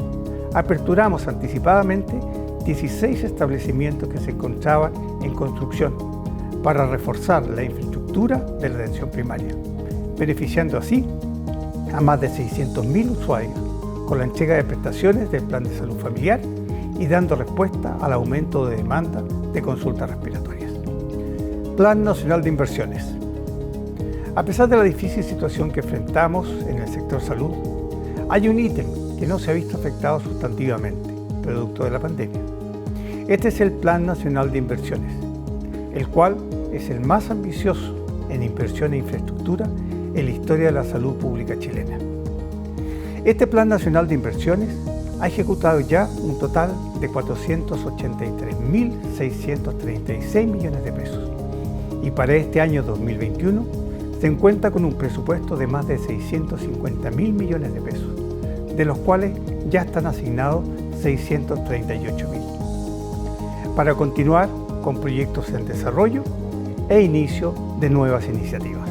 aperturamos anticipadamente 16 establecimientos que se encontraban en construcción para reforzar la infraestructura de la atención primaria, beneficiando así a más de 600.000 usuarios con la entrega de prestaciones del Plan de Salud Familiar y dando respuesta al aumento de demanda de consultas respiratorias. Plan Nacional de Inversiones. A pesar de la difícil situación que enfrentamos en el sector salud, hay un ítem que no se ha visto afectado sustantivamente, producto de la pandemia. Este es el Plan Nacional de Inversiones, el cual es el más ambicioso en inversión e infraestructura en la historia de la salud pública chilena. Este Plan Nacional de Inversiones ha ejecutado ya un total de 483.636 millones de pesos y para este año 2021 se encuentra con un presupuesto de más de 650.000 millones de pesos, de los cuales ya están asignados 638.000, para continuar con proyectos en desarrollo e inicio de nuevas iniciativas.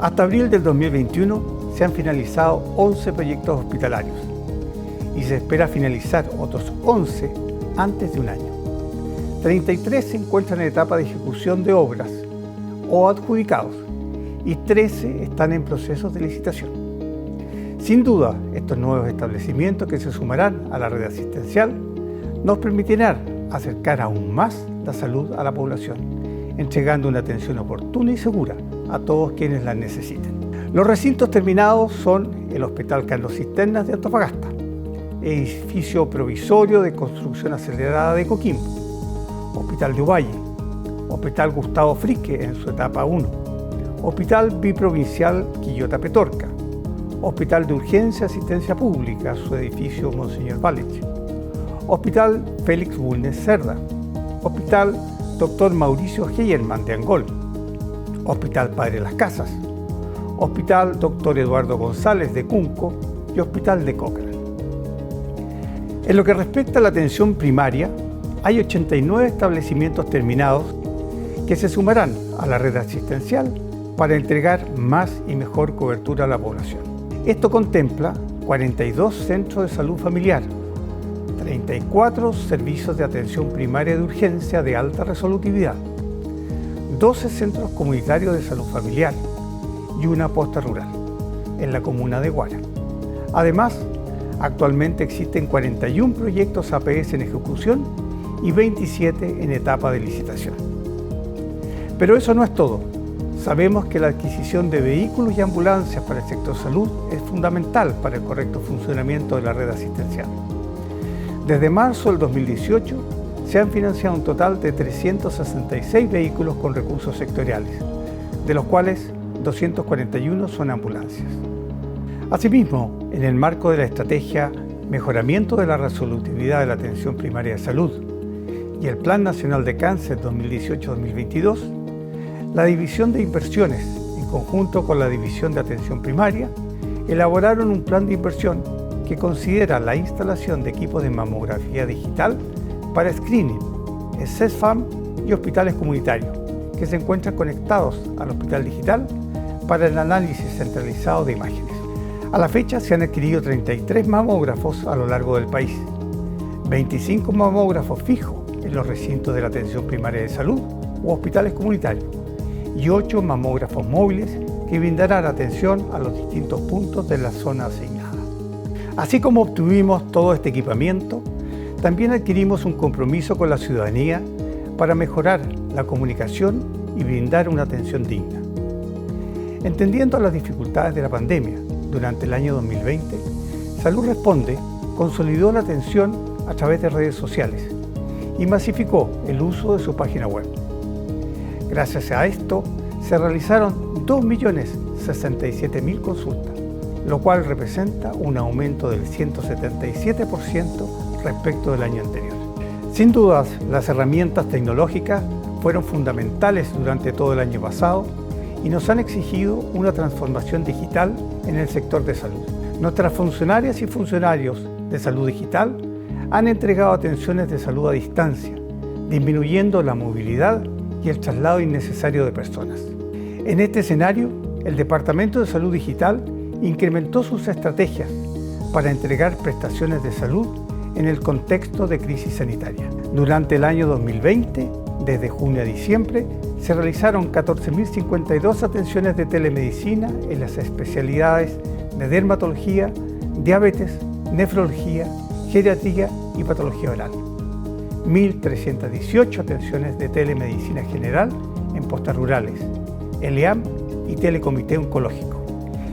Hasta abril del 2021 se han finalizado 11 proyectos hospitalarios y se espera finalizar otros 11 antes de un año. 33 se encuentran en etapa de ejecución de obras o adjudicados y 13 están en procesos de licitación. Sin duda, estos nuevos establecimientos que se sumarán a la red asistencial nos permitirán acercar aún más la salud a la población, entregando una atención oportuna y segura a todos quienes las necesiten. Los recintos terminados son el Hospital Carlos Cisternas de Antofagasta, edificio provisorio de construcción acelerada de Coquimbo, Hospital de Ovalle, Hospital Gustavo Frique en su etapa 1, Hospital Biprovincial Quillota Petorca, Hospital de Urgencia y Asistencia Pública, su edificio Monseñor Balich, Hospital Félix Bulnes Cerda, Hospital Dr. Mauricio Heyermann de Angol, Hospital Padre Las Casas, Hospital Dr. Eduardo González de Cunco y Hospital de Cochrane. En lo que respecta a la atención primaria, hay 89 establecimientos terminados que se sumarán a la red asistencial para entregar más y mejor cobertura a la población. Esto contempla 42 centros de salud familiar, 34 servicios de atención primaria de urgencia de alta resolutividad, 12 centros comunitarios de salud familiar y una posta rural en la comuna de Guara. Además, actualmente existen 41 proyectos APS en ejecución y 27 en etapa de licitación. Pero eso no es todo. Sabemos que la adquisición de vehículos y ambulancias para el sector salud es fundamental para el correcto funcionamiento de la red asistencial. Desde marzo del 2018 se han financiado un total de 366 vehículos con recursos sectoriales, de los cuales 241 son ambulancias. Asimismo, en el marco de la estrategia Mejoramiento de la Resolutividad de la Atención Primaria de Salud y el Plan Nacional de Cáncer 2018-2022, la División de Inversiones, en conjunto con la División de Atención Primaria, elaboraron un plan de inversión que considera la instalación de equipos de mamografía digital para screening, CESFAM y hospitales comunitarios, que se encuentran conectados al hospital digital para el análisis centralizado de imágenes. A la fecha se han adquirido 33 mamógrafos a lo largo del país, 25 mamógrafos fijos en los recintos de la atención primaria de salud u hospitales comunitarios y 8 mamógrafos móviles que brindarán atención a los distintos puntos de la zona asignada. Así como obtuvimos todo este equipamiento, también adquirimos un compromiso con la ciudadanía para mejorar la comunicación y brindar una atención digna. Entendiendo las dificultades de la pandemia durante el año 2020, Salud Responde consolidó la atención a través de redes sociales y masificó el uso de su página web. Gracias a esto, se realizaron 2.067.000 consultas, lo cual representa un aumento del 177% respecto del año anterior. Sin dudas, las herramientas tecnológicas fueron fundamentales durante todo el año pasado y nos han exigido una transformación digital en el sector de salud. Nuestras funcionarias y funcionarios de salud digital han entregado atenciones de salud a distancia, disminuyendo la movilidad y el traslado innecesario de personas. En este escenario, el Departamento de Salud Digital incrementó sus estrategias para entregar prestaciones de salud en el contexto de crisis sanitaria. Durante el año 2020, desde junio a diciembre, se realizaron 14.052 atenciones de telemedicina en las especialidades de dermatología, diabetes, nefrología, geriatría y patología oral. 1.318 atenciones de telemedicina general en postas rurales, ELEAM y telecomité oncológico,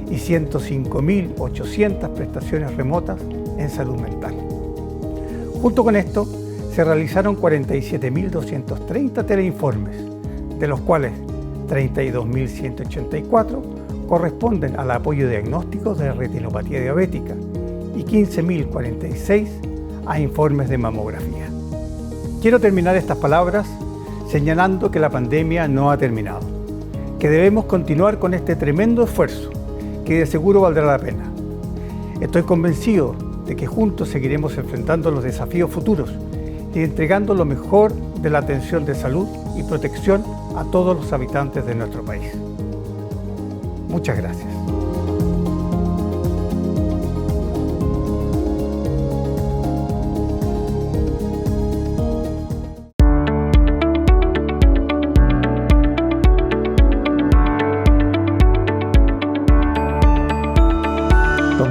y 105.800 prestaciones remotas en salud mental. Junto con esto, se realizaron 47.230 teleinformes, de los cuales 32.184 corresponden al apoyo diagnóstico de retinopatía diabética y 15.046 a informes de mamografía. Quiero terminar estas palabras señalando que la pandemia no ha terminado, que debemos continuar con este tremendo esfuerzo, que de seguro valdrá la pena. Estoy convencido de que juntos seguiremos enfrentando los desafíos futuros y entregando lo mejor de la atención de salud y protección a todos los habitantes de nuestro país. Muchas gracias.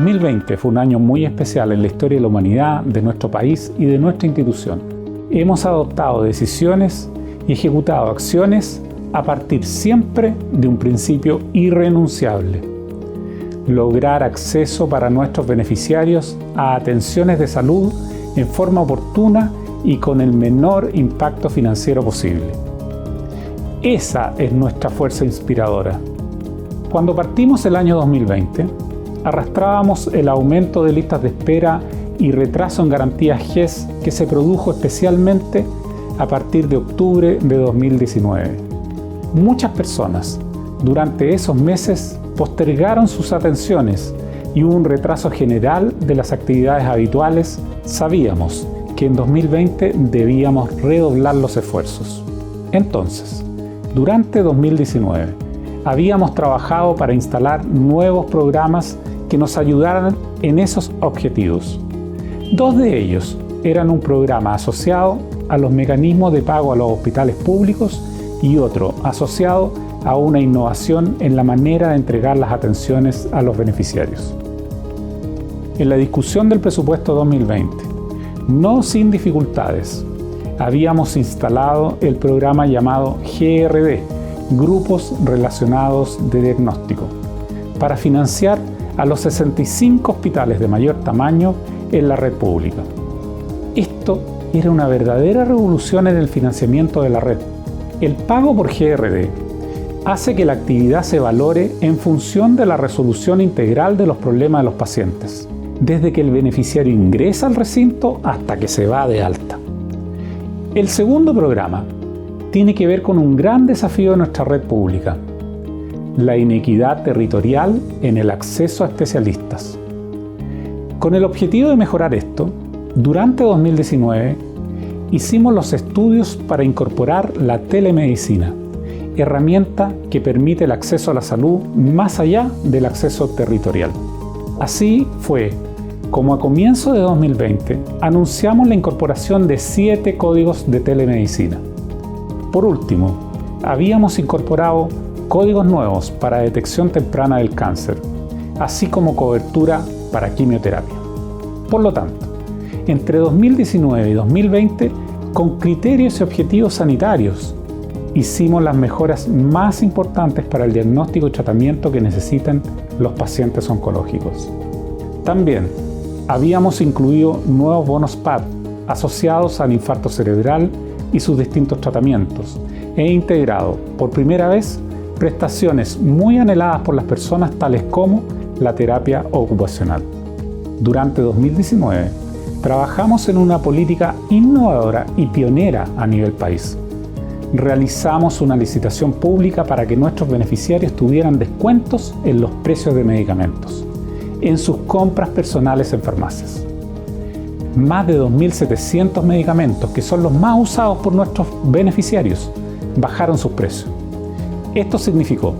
El 2020 fue un año muy especial en la historia de la humanidad, de nuestro país y de nuestra institución. Hemos adoptado decisiones y ejecutado acciones a partir siempre de un principio irrenunciable: lograr acceso para nuestros beneficiarios a atenciones de salud en forma oportuna y con el menor impacto financiero posible. Esa es nuestra fuerza inspiradora. Cuando partimos el año 2020, arrastrábamos el aumento de listas de espera y retraso en garantías GES que se produjo especialmente a partir de octubre de 2019. Muchas personas durante esos meses postergaron sus atenciones y hubo un retraso general de las actividades habituales. Sabíamos que en 2020 debíamos redoblar los esfuerzos. Entonces, durante 2019, habíamos trabajado para instalar nuevos programas que nos ayudaran en esos objetivos. 2 de ellos eran un programa asociado a los mecanismos de pago a los hospitales públicos y otro asociado a una innovación en la manera de entregar las atenciones a los beneficiarios. En la discusión del presupuesto 2020, no sin dificultades, habíamos instalado el programa llamado GRD, Grupos Relacionados de Diagnóstico, para financiar a los 65 hospitales de mayor tamaño en la red pública. Esto era una verdadera revolución en el financiamiento de la red. El pago por GRD hace que la actividad se valore en función de la resolución integral de los problemas de los pacientes, desde que el beneficiario ingresa al recinto hasta que se va de alta. El segundo programa tiene que ver con un gran desafío de nuestra red pública: la inequidad territorial en el acceso a especialistas. Con el objetivo de mejorar esto, durante 2019 hicimos los estudios para incorporar la telemedicina, herramienta que permite el acceso a la salud más allá del acceso territorial. Así fue como a comienzo de 2020 anunciamos la incorporación de 7 códigos de telemedicina. Por último, habíamos incorporado códigos nuevos para detección temprana del cáncer, así como cobertura para quimioterapia. Por lo tanto, entre 2019 y 2020, con criterios y objetivos sanitarios, hicimos las mejoras más importantes para el diagnóstico y tratamiento que necesitan los pacientes oncológicos. También habíamos incluido nuevos bonos PAD asociados al infarto cerebral y sus distintos tratamientos, e integrado por primera vez prestaciones muy anheladas por las personas, tales como la terapia ocupacional. Durante 2019 trabajamos en una política innovadora y pionera a nivel país. Realizamos una licitación pública para que nuestros beneficiarios tuvieran descuentos en los precios de medicamentos, en sus compras personales en farmacias. Más de 2.700 medicamentos, que son los más usados por nuestros beneficiarios, bajaron sus precios. Esto significó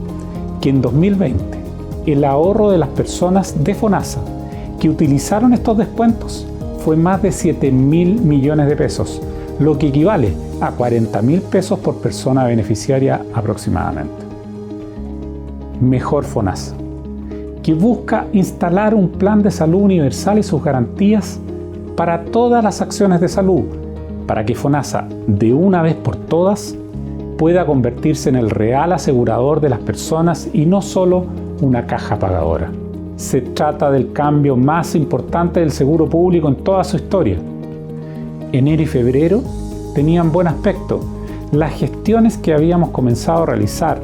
que en 2020 el ahorro de las personas de FONASA que utilizaron estos descuentos fue más de 7.000 millones de pesos, lo que equivale a 40.000 pesos por persona beneficiaria aproximadamente. Mejor FONASA, que busca instalar un plan de salud universal y sus garantías para todas las acciones de salud, para que FONASA, de una vez por todas, pueda convertirse en el real asegurador de las personas y no solo una caja pagadora. Se trata del cambio más importante del seguro público en toda su historia. Enero y febrero tenían buen aspecto. Las gestiones que habíamos comenzado a realizar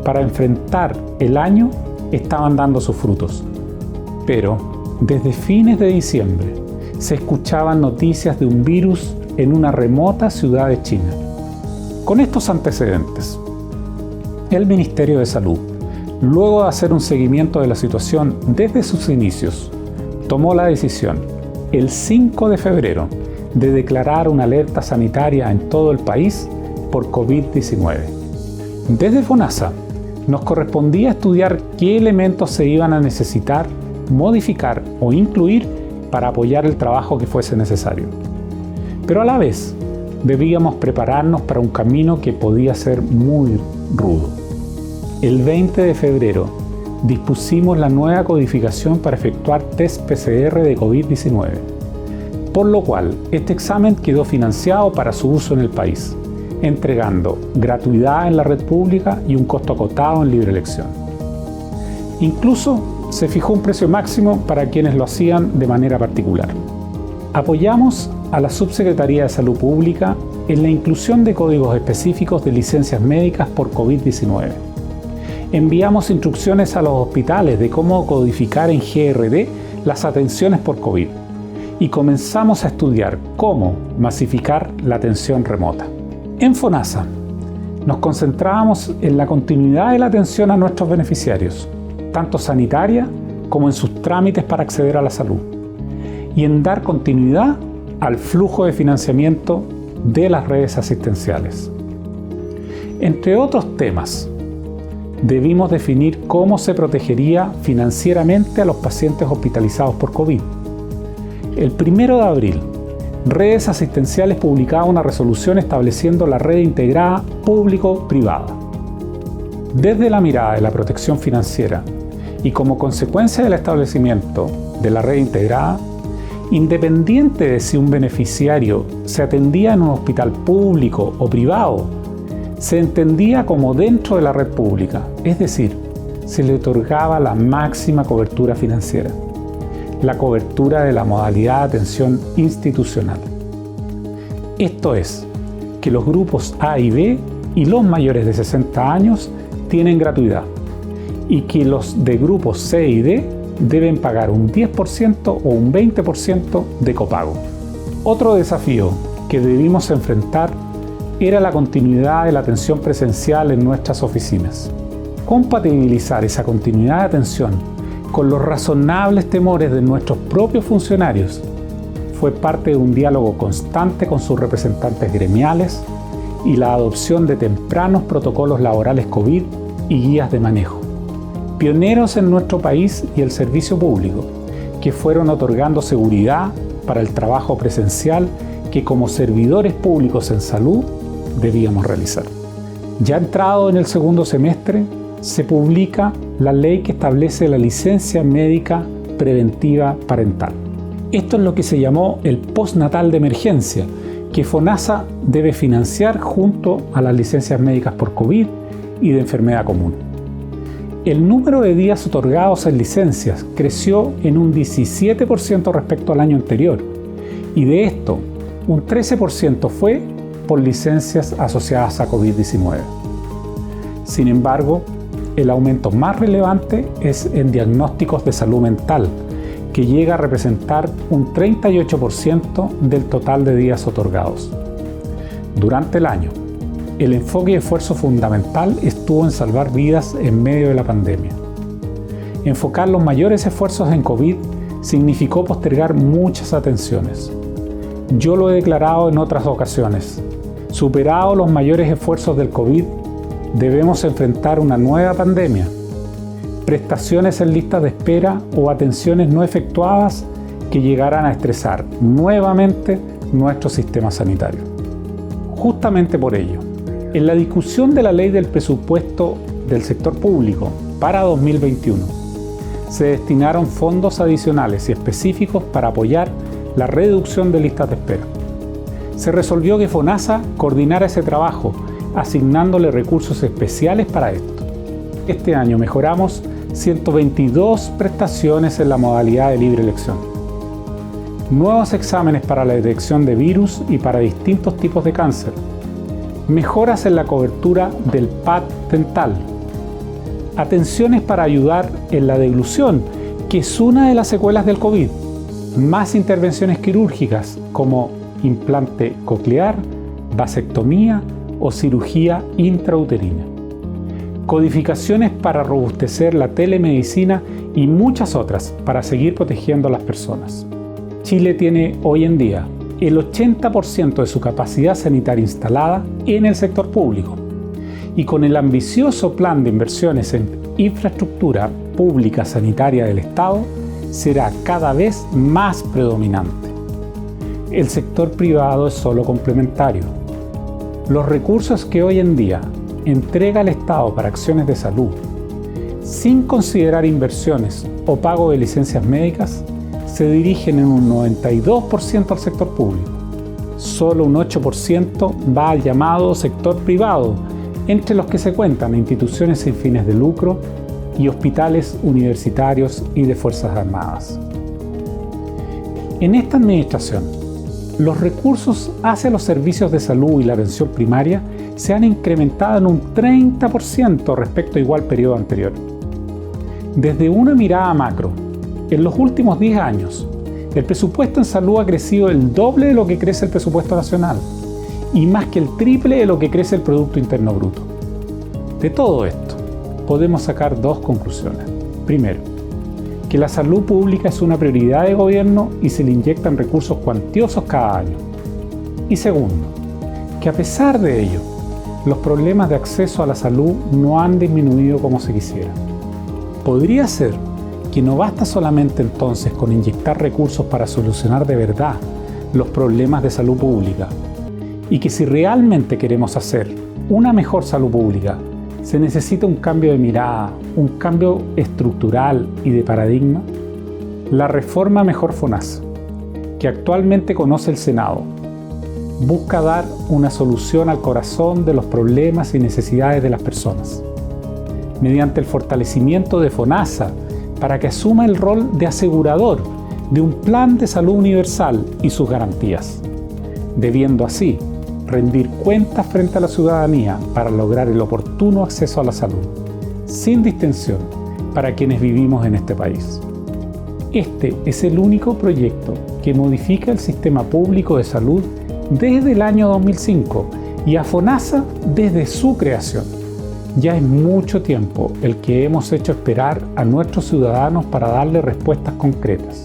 para enfrentar el año estaban dando sus frutos. Pero desde fines de diciembre se escuchaban noticias de un virus en una remota ciudad de China. Con estos antecedentes, el Ministerio de Salud, luego de hacer un seguimiento de la situación desde sus inicios, tomó la decisión, el 5 de febrero, de declarar una alerta sanitaria en todo el país por COVID-19. Desde FONASA, nos correspondía estudiar qué elementos se iban a necesitar, modificar o incluir para apoyar el trabajo que fuese necesario. Pero a la vez, debíamos prepararnos para un camino que podía ser muy rudo. El 20 de febrero dispusimos la nueva codificación para efectuar test PCR de COVID-19, por lo cual este examen quedó financiado para su uso en el país. entregando gratuidad en la red pública y un costo acotado en libre elección. Incluso se fijó un precio máximo para quienes lo hacían de manera particular. Apoyamos a la Subsecretaría de Salud Pública en la inclusión de códigos específicos de licencias médicas por COVID-19. Enviamos instrucciones a los hospitales de cómo codificar en GRD las atenciones por COVID y comenzamos a estudiar cómo masificar la atención remota. En FONASA nos concentrábamos en la continuidad de la atención a nuestros beneficiarios, tanto sanitaria como en sus trámites para acceder a la salud, y en dar continuidad al flujo de financiamiento de las redes asistenciales. Entre otros temas, debimos definir cómo se protegería financieramente a los pacientes hospitalizados por COVID. El 1 de abril, Redes Asistenciales publicaba una resolución estableciendo la red integrada público-privada. Desde la mirada de la protección financiera y como consecuencia del establecimiento de la red integrada, independiente de si un beneficiario se atendía en un hospital público o privado, se entendía como dentro de la red pública, es decir, se le otorgaba la máxima cobertura financiera, la cobertura de la modalidad de atención institucional. Esto es, que los grupos A y B y los mayores de 60 años tienen gratuidad y que los de grupos C y D deben pagar un 10% o un 20% de copago. Otro desafío que debimos enfrentar era la continuidad de la atención presencial en nuestras oficinas. Compatibilizar esa continuidad de atención con los razonables temores de nuestros propios funcionarios fue parte de un diálogo constante con sus representantes gremiales y la adopción de tempranos protocolos laborales COVID y guías de manejo, pioneros en nuestro país y el servicio público, que fueron otorgando seguridad para el trabajo presencial que como servidores públicos en salud debíamos realizar. Ya entrado en el segundo semestre, se publica la ley que establece la licencia médica preventiva parental. Esto es lo que se llamó el postnatal de emergencia, que FONASA debe financiar junto a las licencias médicas por COVID y de enfermedad común. El número de días otorgados en licencias creció en un 17% respecto al año anterior, y de esto, un 13% fue por licencias asociadas a COVID-19. Sin embargo, el aumento más relevante es en diagnósticos de salud mental, que llega a representar un 38% del total de días otorgados. Durante el año, el enfoque y esfuerzo fundamental estuvo en salvar vidas en medio de la pandemia. Enfocar los mayores esfuerzos en COVID significó postergar muchas atenciones. Yo lo he declarado en otras ocasiones. Superados los mayores esfuerzos del COVID, debemos enfrentar una nueva pandemia. Prestaciones en listas de espera o atenciones no efectuadas que llegarán a estresar nuevamente nuestro sistema sanitario. Justamente por ello, en la discusión de la ley del presupuesto del sector público para 2021, se destinaron fondos adicionales y específicos para apoyar la reducción de listas de espera. Se resolvió que FONASA coordinara ese trabajo, asignándole recursos especiales para esto. Este año mejoramos 122 prestaciones en la modalidad de libre elección. Nuevos exámenes para la detección de virus y para distintos tipos de cáncer. Mejoras en la cobertura del PAD dental. Atenciones para ayudar en la deglución, que es una de las secuelas del COVID. Más intervenciones quirúrgicas como implante coclear, vasectomía o cirugía intrauterina. Codificaciones para robustecer la telemedicina y muchas otras para seguir protegiendo a las personas. Chile tiene hoy en día el 80% de su capacidad sanitaria instalada en el sector público, y con el ambicioso plan de inversiones en infraestructura pública sanitaria del Estado será cada vez más predominante. El sector privado es solo complementario. Los recursos que hoy en día entrega el Estado para acciones de salud, sin considerar inversiones o pago de licencias médicas, se dirigen en un 92% al sector público. solo un 8% va al llamado sector privado, entre los que se cuentan instituciones sin fines de lucro y hospitales universitarios y de Fuerzas Armadas. En esta administración, los recursos hacia los servicios de salud y la atención primaria se han incrementado en un 30% respecto a igual periodo anterior. Desde una mirada macro, en los últimos 10 años, el presupuesto en salud ha crecido el doble de lo que crece el presupuesto nacional y más que el triple de lo que crece el Producto Interno Bruto. De todo esto, podemos sacar dos conclusiones. Primero, que la salud pública es una prioridad de gobierno y se le inyectan recursos cuantiosos cada año. Y segundo, que a pesar de ello, los problemas de acceso a la salud no han disminuido como se quisiera. Podría ser que no basta solamente entonces con inyectar recursos para solucionar de verdad los problemas de salud pública, y que si realmente queremos hacer una mejor salud pública, se necesita un cambio de mirada, un cambio estructural y de paradigma. La reforma Mejor FONASA, que actualmente conoce el Senado, busca dar una solución al corazón de los problemas y necesidades de las personas, mediante el fortalecimiento de FONASA para que asuma el rol de asegurador de un plan de salud universal y sus garantías, debiendo así rendir cuentas frente a la ciudadanía para lograr el oportuno acceso a la salud, sin distinción para quienes vivimos en este país. Este es el único proyecto que modifica el sistema público de salud desde el año 2005 y a FONASA desde su creación. Ya es mucho tiempo el que hemos hecho esperar a nuestros ciudadanos para darle respuestas concretas.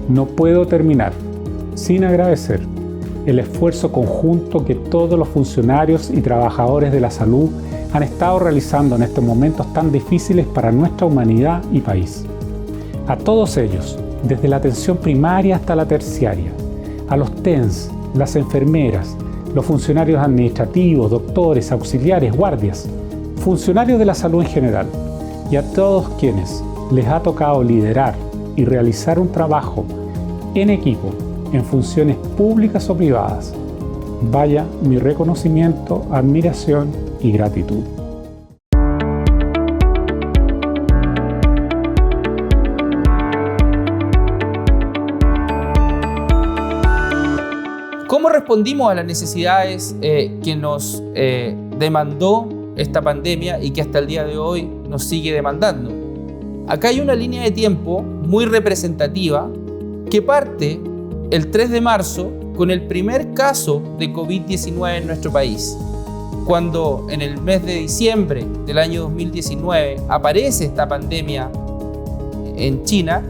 No puedo terminar sin agradecer el esfuerzo conjunto que todos los funcionarios y trabajadores de la salud han estado realizando en estos momentos tan difíciles para nuestra humanidad y país. A todos ellos, desde la atención primaria hasta la terciaria, a los TENS, las enfermeras, los funcionarios administrativos, doctores, auxiliares, guardias, funcionarios de la salud en general, y a todos quienes les ha tocado liderar y realizar un trabajo en equipo en funciones públicas o privadas. Vaya mi reconocimiento, admiración y gratitud. ¿Cómo respondimos a las necesidades que nos demandó esta pandemia y que hasta el día de hoy nos sigue demandando? Acá hay una línea de tiempo muy representativa que parte el 3 de marzo con el primer caso de COVID-19 en nuestro país. Cuando en el mes de diciembre del año 2019 aparece esta pandemia en China,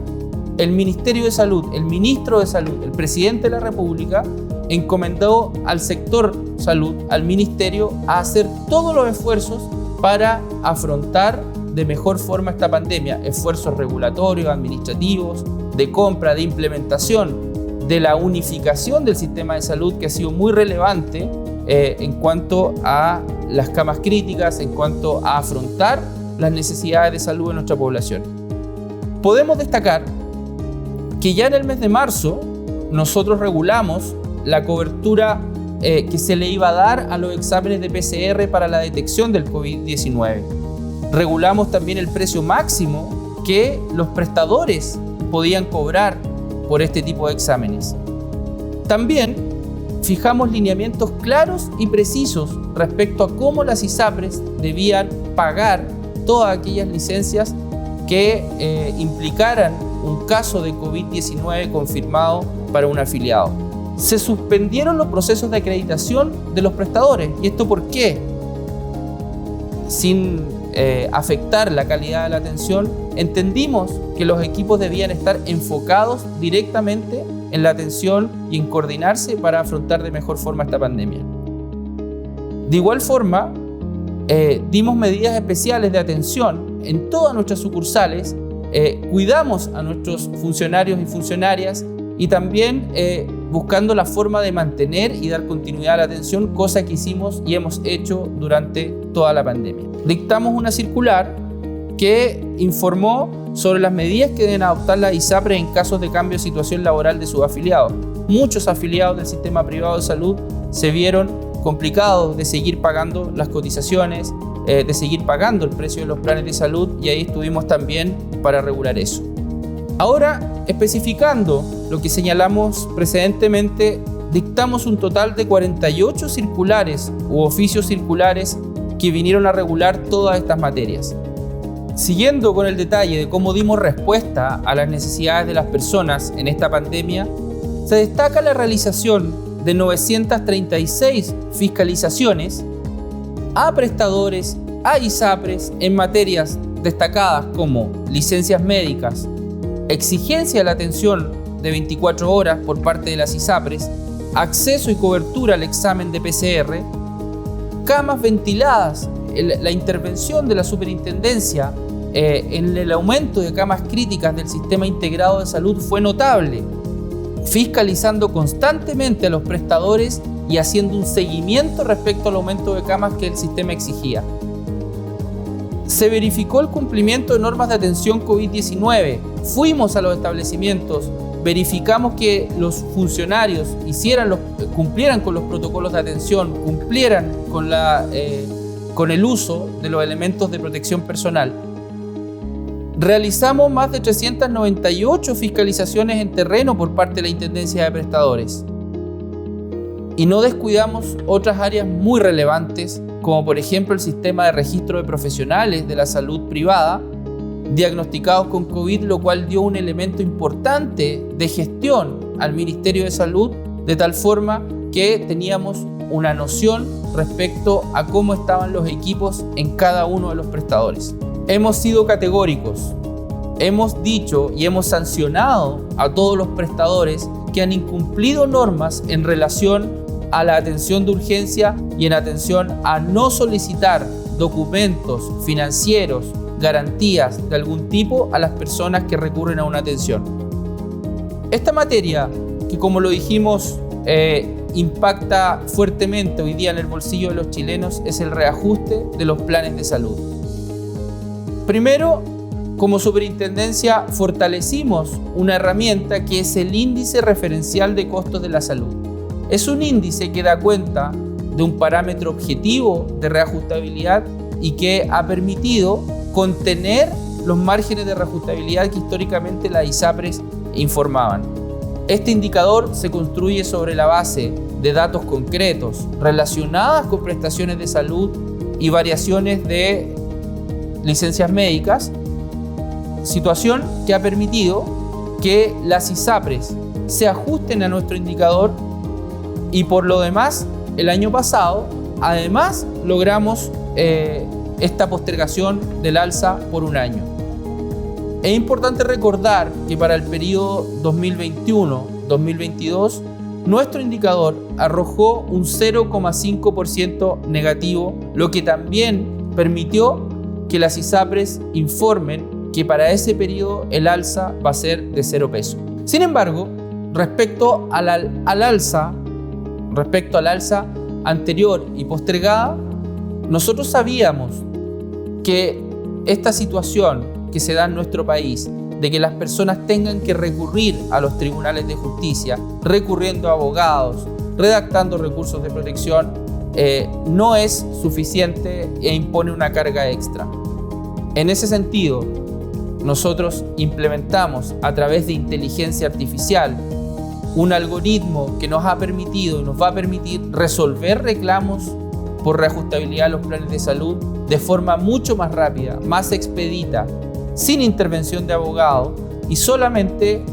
el Ministerio de Salud, el Ministro de Salud, el Presidente de la República encomendó al sector salud, al Ministerio, a hacer todos los esfuerzos para afrontar de mejor forma esta pandemia. Esfuerzos regulatorios, administrativos, de compra, de implementación, de la unificación del sistema de salud, que ha sido muy relevante en cuanto a las camas críticas, en cuanto a afrontar las necesidades de salud de nuestra población. Podemos destacar que ya en el mes de marzo nosotros regulamos la cobertura que se le iba a dar a los exámenes de PCR para la detección del COVID-19. Regulamos también el precio máximo que los prestadores podían cobrar por este tipo de exámenes. También fijamos lineamientos claros y precisos respecto a cómo las ISAPRES debían pagar todas aquellas licencias que implicaran un caso de COVID-19 confirmado para un afiliado. Se suspendieron los procesos de acreditación de los prestadores. ¿Y esto por qué? Sin afectar la calidad de la atención, entendimos que los equipos debían estar enfocados directamente en la atención y en coordinarse para afrontar de mejor forma esta pandemia. De igual forma, dimos medidas especiales de atención en todas nuestras sucursales, cuidamos a nuestros funcionarios y funcionarias y también buscando la forma de mantener y dar continuidad a la atención, cosa que hicimos y hemos hecho durante toda la pandemia. Dictamos una circular que informó sobre las medidas que deben adoptar las ISAPRES en casos de cambio de situación laboral de sus afiliados. muchos afiliados del sistema privado de salud se vieron complicados de seguir pagando las cotizaciones, de seguir pagando el precio de los planes de salud, y ahí estuvimos también para regular eso. Ahora, especificando lo que señalamos precedentemente, dictamos un total de 48 circulares u oficios circulares que vinieron a regular todas estas materias. Siguiendo con el detalle de cómo dimos respuesta a las necesidades de las personas en esta pandemia, se destaca la realización de 936 fiscalizaciones a prestadores, a ISAPRES en materias destacadas como licencias médicas, exigencia de la atención de 24 horas por parte de las ISAPRES, acceso y cobertura al examen de PCR, camas ventiladas, la intervención de la superintendencia en el aumento de camas críticas del sistema integrado de salud fue notable, fiscalizando constantemente a los prestadores y haciendo un seguimiento respecto al aumento de camas que el sistema exigía. Se verificó el cumplimiento de normas de atención COVID-19. Fuimos a los establecimientos, verificamos que los funcionarios cumplieran con los protocolos de atención, cumplieran con el uso de los elementos de protección personal. Realizamos más de 398 fiscalizaciones en terreno por parte de la Intendencia de Prestadores. Y no descuidamos otras áreas muy relevantes, como por ejemplo el sistema de registro de profesionales de la salud privada diagnosticados con COVID, lo cual dio un elemento importante de gestión al Ministerio de Salud, de tal forma que teníamos una noción respecto a cómo estaban los equipos en cada uno de los prestadores. Hemos sido categóricos, hemos dicho y hemos sancionado a todos los prestadores que han incumplido normas en relación a la atención de urgencia y en atención a no solicitar documentos financieros, garantías de algún tipo a las personas que recurren a una atención. Esta materia, que como lo dijimos, impacta fuertemente hoy día en el bolsillo de los chilenos, es el reajuste de los planes de salud. Primero, como superintendencia fortalecimos una herramienta que es el índice referencial de costos de la salud. Es un índice que da cuenta de un parámetro objetivo de reajustabilidad y que ha permitido contener los márgenes de reajustabilidad que históricamente las ISAPRES informaban. Este indicador se construye sobre la base de datos concretos relacionadas con prestaciones de salud y variaciones de licencias médicas, situación que ha permitido que las ISAPRES se ajusten a nuestro indicador, y por lo demás, el año pasado, además, logramos esta postergación del alza por un año. Es importante recordar que para el periodo 2021-2022, nuestro indicador arrojó un 0,5% negativo, lo que también permitió que las ISAPRES informen que para ese periodo el alza va a ser de 0 pesos. Sin embargo, respecto al alza anterior y postergada, nosotros sabíamos que esta situación que se da en nuestro país, de que las personas tengan que recurrir a los tribunales de justicia, recurriendo a abogados, redactando recursos de protección, no es suficiente e impone una carga extra. En ese sentido, nosotros implementamos a través de inteligencia artificial un algoritmo que nos ha permitido y nos va a permitir resolver reclamos por reajustabilidad de los planes de salud de forma mucho más rápida, más expedita, sin intervención de abogado y solamente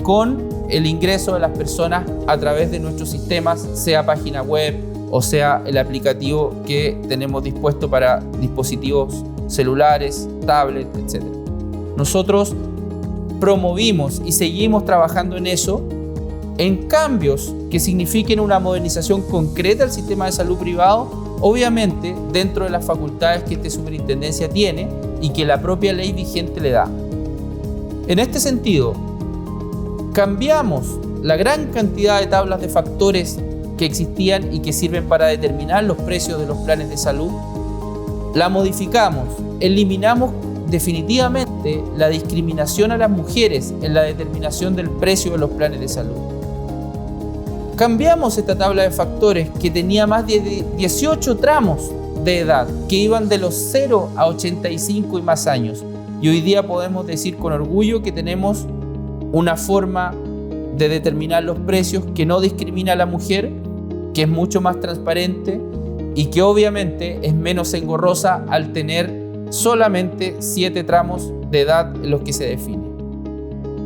con el ingreso de las personas a través de nuestros sistemas, sea página web o sea el aplicativo que tenemos dispuesto para dispositivos celulares, tablets, etc. Nosotros promovimos y seguimos trabajando en eso, en cambios que signifiquen una modernización concreta del sistema de salud privado, obviamente dentro de las facultades que esta superintendencia tiene y que la propia ley vigente le da. En este sentido, cambiamos la gran cantidad de tablas de factores que existían y que sirven para determinar los precios de los planes de salud, la modificamos, eliminamos definitivamente la discriminación a las mujeres en la determinación del precio de los planes de salud. cambiamos esta tabla de factores que tenía más de 18 tramos de edad que iban de los 0 a 85 y más años. Y hoy día podemos decir con orgullo que tenemos una forma de determinar los precios que no discrimina a la mujer, que es mucho más transparente y que obviamente es menos engorrosa al tener solamente 7 tramos de edad en los que se define.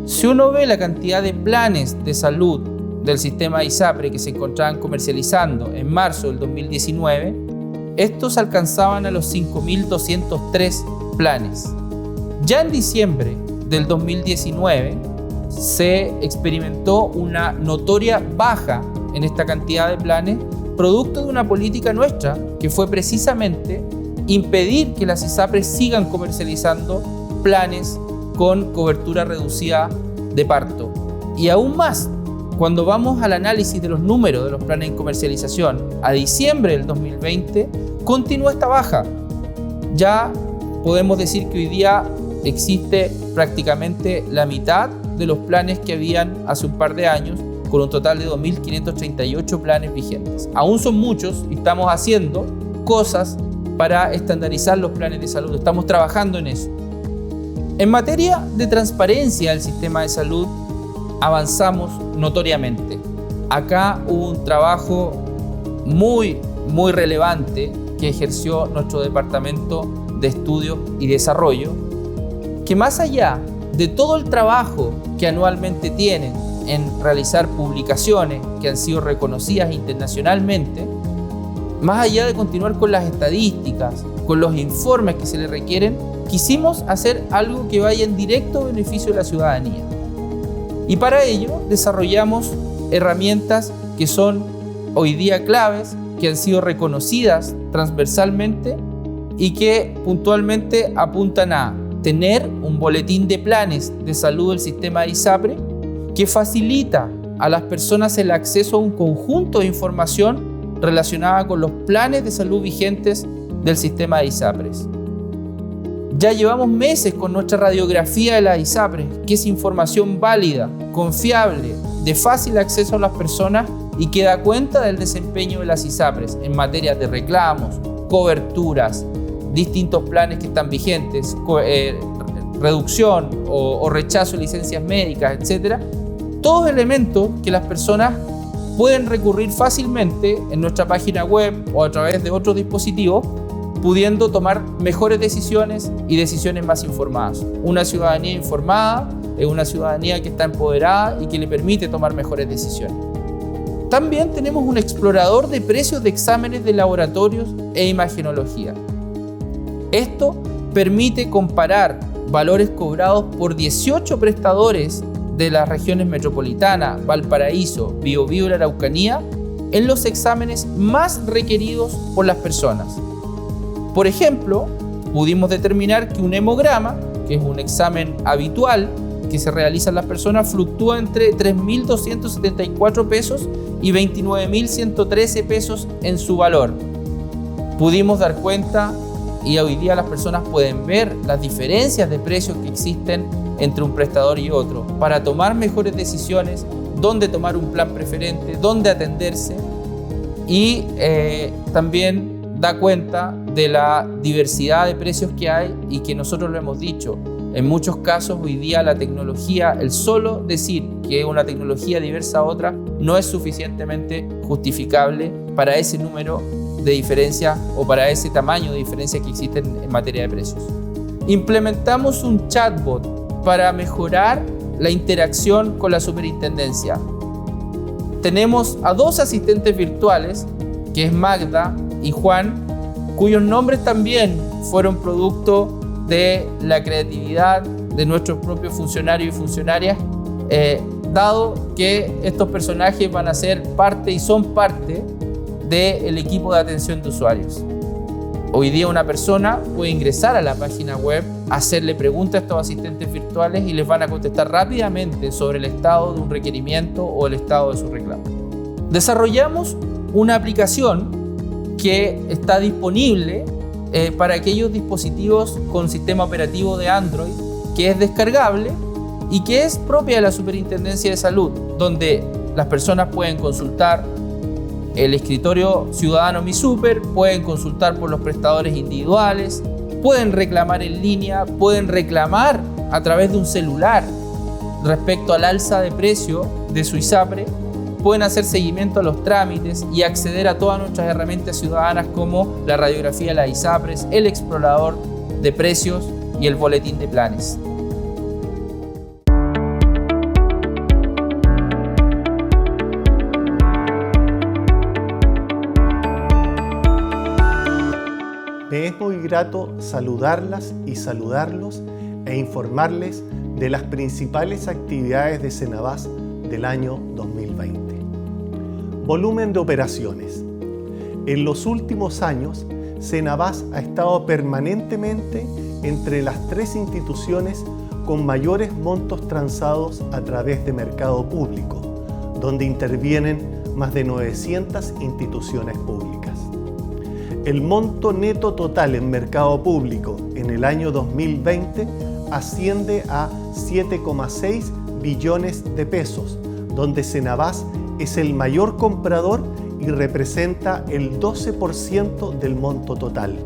Si uno ve la cantidad de planes de salud del sistema ISAPRE que se encontraban comercializando en marzo del 2019, estos alcanzaban a los 5.203 planes. Ya en diciembre del 2019 se experimentó una notoria baja en esta cantidad de planes, producto de una política nuestra que fue precisamente impedir que las ISAPRES sigan comercializando planes con cobertura reducida de parto. Y aún más, cuando vamos al análisis de los números de los planes en comercialización a diciembre del 2020, continúa esta baja. Ya podemos decir que hoy día existe prácticamente la mitad de los planes que habían hace un par de años, con un total de 2.538 planes vigentes. Aún son muchos y estamos haciendo cosas para estandarizar los planes de salud. Estamos trabajando en eso. En materia de transparencia del sistema de salud, avanzamos notoriamente. Acá hubo un trabajo muy relevante que ejerció nuestro Departamento de Estudio y Desarrollo, que más allá de todo el trabajo que anualmente tienen en realizar publicaciones que han sido reconocidas internacionalmente, más allá de continuar con las estadísticas, con los informes que se le requieren, quisimos hacer algo que vaya en directo beneficio de la ciudadanía. Y para ello desarrollamos herramientas que son hoy día claves, que han sido reconocidas transversalmente y que puntualmente apuntan a tener un boletín de planes de salud del sistema de ISAPRE que facilita a las personas el acceso a un conjunto de información relacionada con los planes de salud vigentes del sistema de ISAPRES. Ya llevamos meses con nuestra radiografía de la ISAPRES, que es información válida, confiable, de fácil acceso a las personas y que da cuenta del desempeño de las ISAPRES en materia de reclamos, coberturas, distintos planes que están vigentes, reducción o rechazo de licencias médicas, etc. Todos elementos que las personas pueden recurrir fácilmente en nuestra página web o a través de otros dispositivos, pudiendo tomar mejores decisiones y decisiones más informadas. Una ciudadanía informada es una ciudadanía que está empoderada y que le permite tomar mejores decisiones. También tenemos un explorador de precios de exámenes de laboratorios e imagenología. Esto permite comparar valores cobrados por 18 prestadores de las regiones metropolitana, Valparaíso, Biobío y la Araucanía en los exámenes más requeridos por las personas. Por ejemplo, pudimos determinar que un hemograma, que es un examen habitual que se realiza en las personas, fluctúa entre 3.274 pesos y 29.113 pesos en su valor. Pudimos dar cuenta y hoy día las personas pueden ver las diferencias de precios que existen entre un prestador y otro para tomar mejores decisiones, dónde tomar un plan preferente, dónde atenderse y también da cuenta de la diversidad de precios que hay y que nosotros lo hemos dicho. En muchos casos hoy día la tecnología, el solo decir que una tecnología diversa a otra no es suficientemente justificable para ese número de diferencia o para ese tamaño de diferencia que existen en materia de precios. Implementamos un chatbot para mejorar la interacción con la superintendencia. Tenemos a 2 asistentes virtuales, que es Magda y Juan, cuyos nombres también fueron producto de la creatividad de nuestros propios funcionarios y funcionarias, dado que estos personajes van a ser parte y son parte del equipo de atención de usuarios. Hoy día una persona puede ingresar a la página web, hacerle preguntas a estos asistentes virtuales y les van a contestar rápidamente sobre el estado de un requerimiento o el estado de su reclamo. Desarrollamos una aplicación que está disponible para aquellos dispositivos con sistema operativo de Android, que es descargable y que es propia de la Superintendencia de Salud, donde Las personas pueden consultar el escritorio ciudadano Mi Súper, pueden consultar por los prestadores individuales, pueden reclamar en línea, pueden reclamar a través de un celular respecto al alza de precio de su ISAPRE, pueden hacer seguimiento a los trámites y acceder a todas nuestras herramientas ciudadanas como la radiografía de las ISAPRES, el explorador de precios y el boletín de planes. Me es muy grato saludarlas y saludarlos e informarles de las principales actividades de Cenabás del año 2020. Volumen de operaciones. En los últimos años, Cenabás ha estado permanentemente entre las 3 instituciones con mayores montos transados a través de mercado público, donde intervienen más de 900 instituciones públicas. El monto neto total en mercado público en el año 2020 asciende a 7,6 billones de pesos, donde Cenabás es el mayor comprador y representa el 12% del monto total.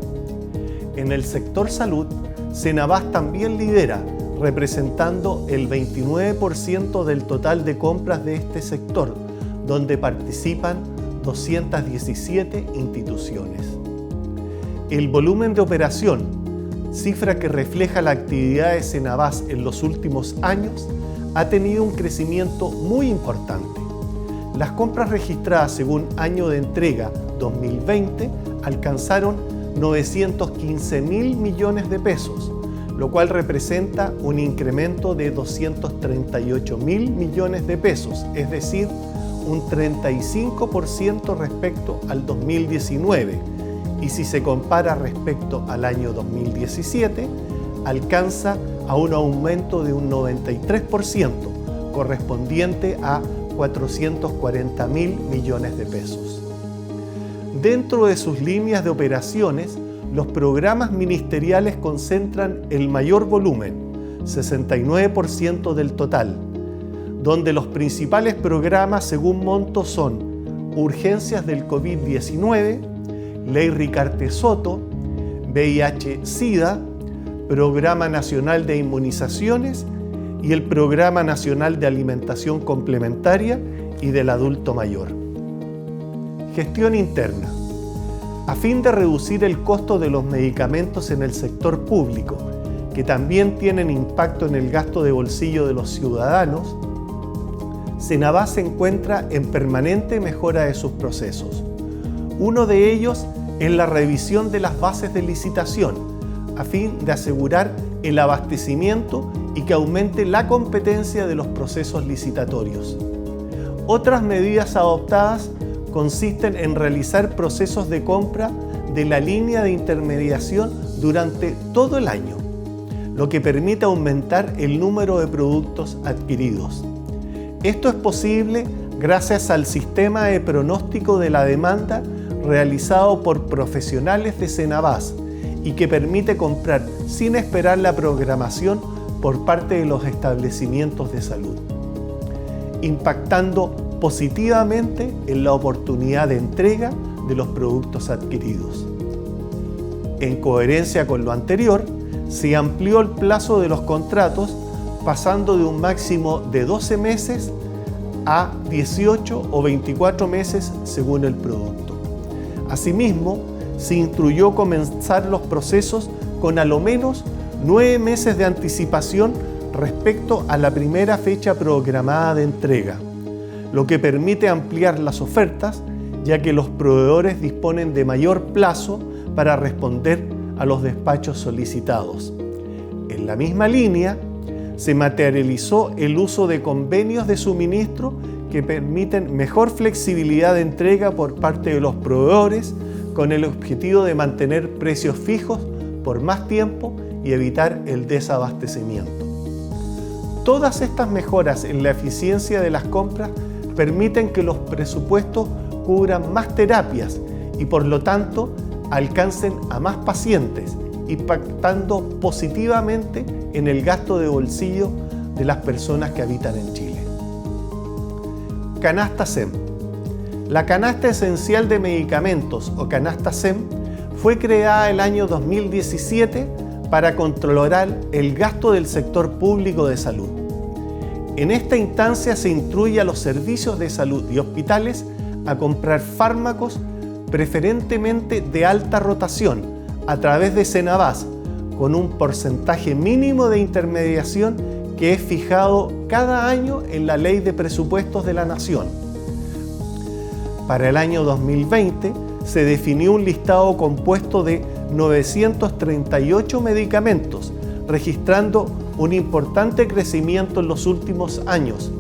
En el sector salud, Cenabás también lidera, representando el 29% del total de compras de este sector, donde participan 217 instituciones. El volumen de operación, cifra que refleja la actividad de Cenabás en los últimos años, ha tenido un crecimiento muy importante. Las compras registradas según año de entrega 2020 alcanzaron 915.000 millones de pesos, lo cual representa un incremento de 238.000 millones de pesos, es decir, un 35% respecto al 2019, y si se compara respecto al año 2017, alcanza a un aumento de un 93%, correspondiente a 440.000 millones de pesos. Dentro de sus líneas de operaciones, los programas ministeriales concentran el mayor volumen, 69% del total, donde los principales programas según monto son urgencias del COVID-19, Ley Ricarte Soto, VIH-Sida, Programa Nacional de Inmunizaciones y el Programa Nacional de Alimentación Complementaria y del Adulto Mayor. Gestión interna. A fin de reducir el costo de los medicamentos en el sector público, que también tienen impacto en el gasto de bolsillo de los ciudadanos, Cenabás se encuentra en permanente mejora de sus procesos. Uno de ellos es la revisión de las bases de licitación, a fin de asegurar el abastecimiento y que aumente la competencia de los procesos licitatorios. Otras medidas adoptadas consisten en realizar procesos de compra de la línea de intermediación durante todo el año, lo que permite aumentar el número de productos adquiridos. Esto es posible gracias al sistema de pronóstico de la demanda realizado por profesionales de Cenabás y que permite comprar sin esperar la programación por parte de los establecimientos de salud, impactando positivamente en la oportunidad de entrega de los productos adquiridos. En coherencia con lo anterior, se amplió el plazo de los contratos pasando de un máximo de 12 meses a 18 o 24 meses según el producto. Asimismo, se instruyó comenzar los procesos con a lo menos 9 meses de anticipación respecto a la primera fecha programada de entrega, lo que permite ampliar las ofertas, ya que los proveedores disponen de mayor plazo para responder a los despachos solicitados. En la misma línea, se materializó el uso de convenios de suministro que permiten mejor flexibilidad de entrega por parte de los proveedores con el objetivo de mantener precios fijos por más tiempo y evitar el desabastecimiento. Todas estas mejoras en la eficiencia de las compras permiten que los presupuestos cubran más terapias y por lo tanto alcancen a más pacientes, impactando positivamente en el gasto de bolsillo de las personas que habitan en Chile. Canasta SEM. La canasta esencial de medicamentos o canasta SEM fue creada el año 2017 para controlar el gasto del sector público de salud. En esta instancia se instruye a los servicios de salud y hospitales a comprar fármacos preferentemente de alta rotación a través de Senabas, con un porcentaje mínimo de intermediación que es fijado cada año en la Ley de Presupuestos de la Nación. Para el año 2020 se definió un listado compuesto de 938 medicamentos, registrando un importante crecimiento en los últimos años,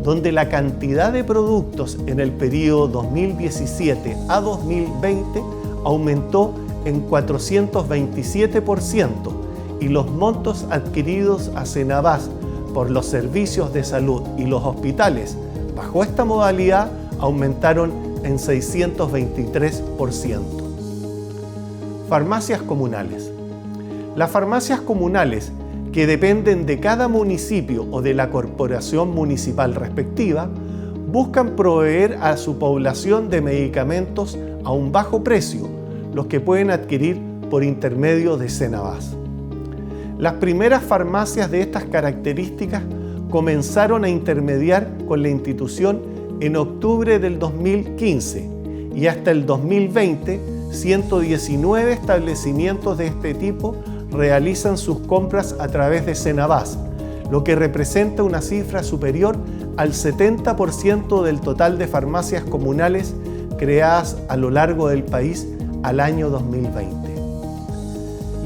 donde la cantidad de productos en el periodo 2017 a 2020 aumentó en 427% y los montos adquiridos a Senabas por los servicios de salud y los hospitales bajo esta modalidad aumentaron en 623%. Farmacias comunales. Las farmacias comunales, que dependen de cada municipio o de la corporación municipal respectiva, buscan proveer a su población de medicamentos a un bajo precio, los que pueden adquirir por intermedio de Senabas. Las primeras farmacias de estas características comenzaron a intermediar con la institución en octubre del 2015 y hasta el 2020, 119 establecimientos de este tipo realizan sus compras a través de Senabas, lo que representa una cifra superior al 70% del total de farmacias comunales creadas a lo largo del país al año 2020.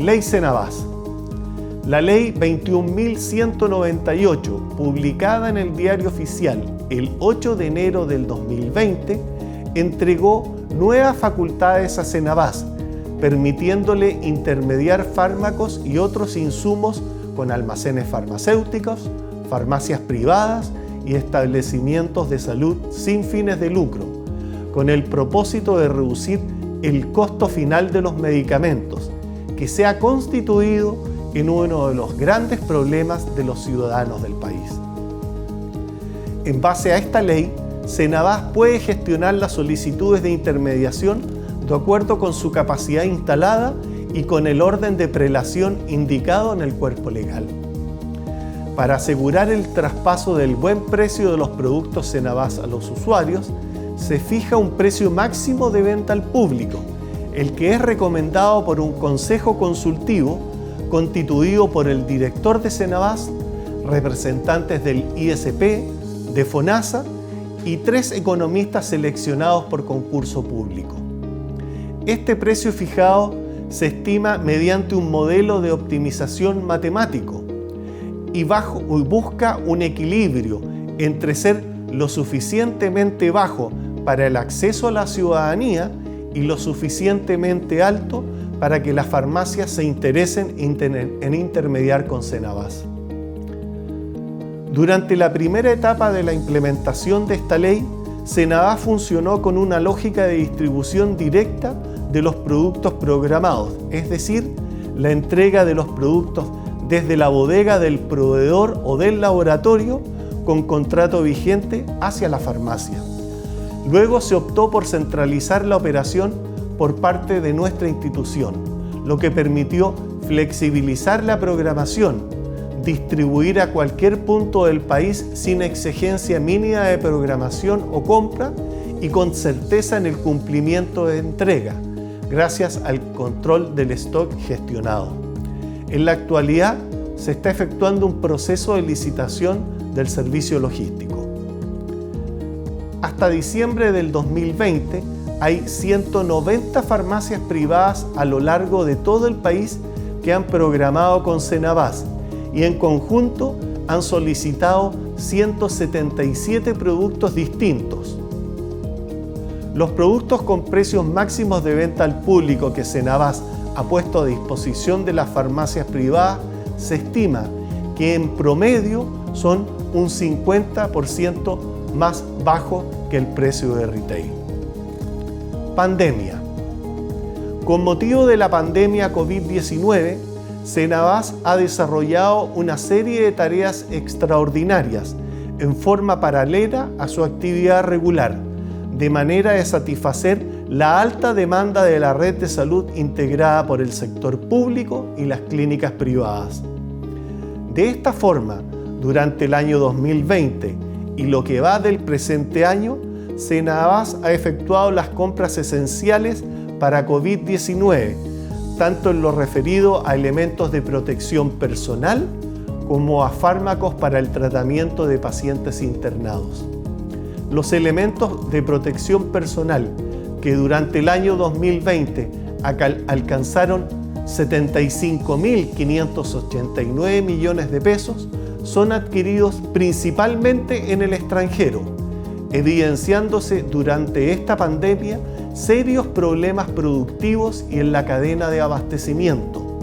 Ley Senabas. La Ley 21.198, publicada en el Diario Oficial el 8 de enero del 2020, entregó nuevas facultades a Senabas, permitiéndole intermediar fármacos y otros insumos con almacenes farmacéuticos, farmacias privadas y establecimientos de salud sin fines de lucro, con el propósito de reducir el costo final de los medicamentos, que se ha constituido en uno de los grandes problemas de los ciudadanos del país. En base a esta ley, Senabas puede gestionar las solicitudes de intermediación de acuerdo con su capacidad instalada y con el orden de prelación indicado en el cuerpo legal. Para asegurar el traspaso del buen precio de los productos Senabas a los usuarios, se fija un precio máximo de venta al público, el que es recomendado por un consejo consultivo constituido por el director de Senabas, representantes del ISP, de FONASA y 3 economistas seleccionados por concurso público. Este precio fijado se estima mediante un modelo de optimización matemático y busca un equilibrio entre ser lo suficientemente bajo para el acceso a la ciudadanía y lo suficientemente alto para que las farmacias se interesen en intermediar con Senabas. Durante la primera etapa de la implementación de esta ley, Senabas funcionó con una lógica de distribución directa de los productos programados, es decir, la entrega de los productos desde la bodega del proveedor o del laboratorio con contrato vigente hacia la farmacia. Luego se optó por centralizar la operación por parte de nuestra institución, lo que permitió flexibilizar la programación, distribuir a cualquier punto del país sin exigencia mínima de programación o compra y con certeza en el cumplimiento de entrega, gracias al control del stock gestionado. En la actualidad se está efectuando un proceso de licitación del servicio logístico. Hasta diciembre del 2020 hay 190 farmacias privadas a lo largo de todo el país que han programado con Senabas y en conjunto han solicitado 177 productos distintos. Los productos con precios máximos de venta al público que Senabas ha puesto a disposición de las farmacias privadas se estima que en promedio son un 50% más bajo que el precio de retail. Pandemia. Con motivo de la pandemia COVID-19, Senabas ha desarrollado una serie de tareas extraordinarias en forma paralela a su actividad regular, de manera de satisfacer la alta demanda de la red de salud integrada por el sector público y las clínicas privadas. De esta forma, durante el año 2020 y lo que va del presente año, Senabas ha efectuado las compras esenciales para COVID-19, tanto en lo referido a elementos de protección personal como a fármacos para el tratamiento de pacientes internados. Los elementos de protección personal que durante el año 2020 alcanzaron 75.589 millones de pesos son adquiridos principalmente en el extranjero, evidenciándose durante esta pandemia serios problemas productivos y en la cadena de abastecimiento,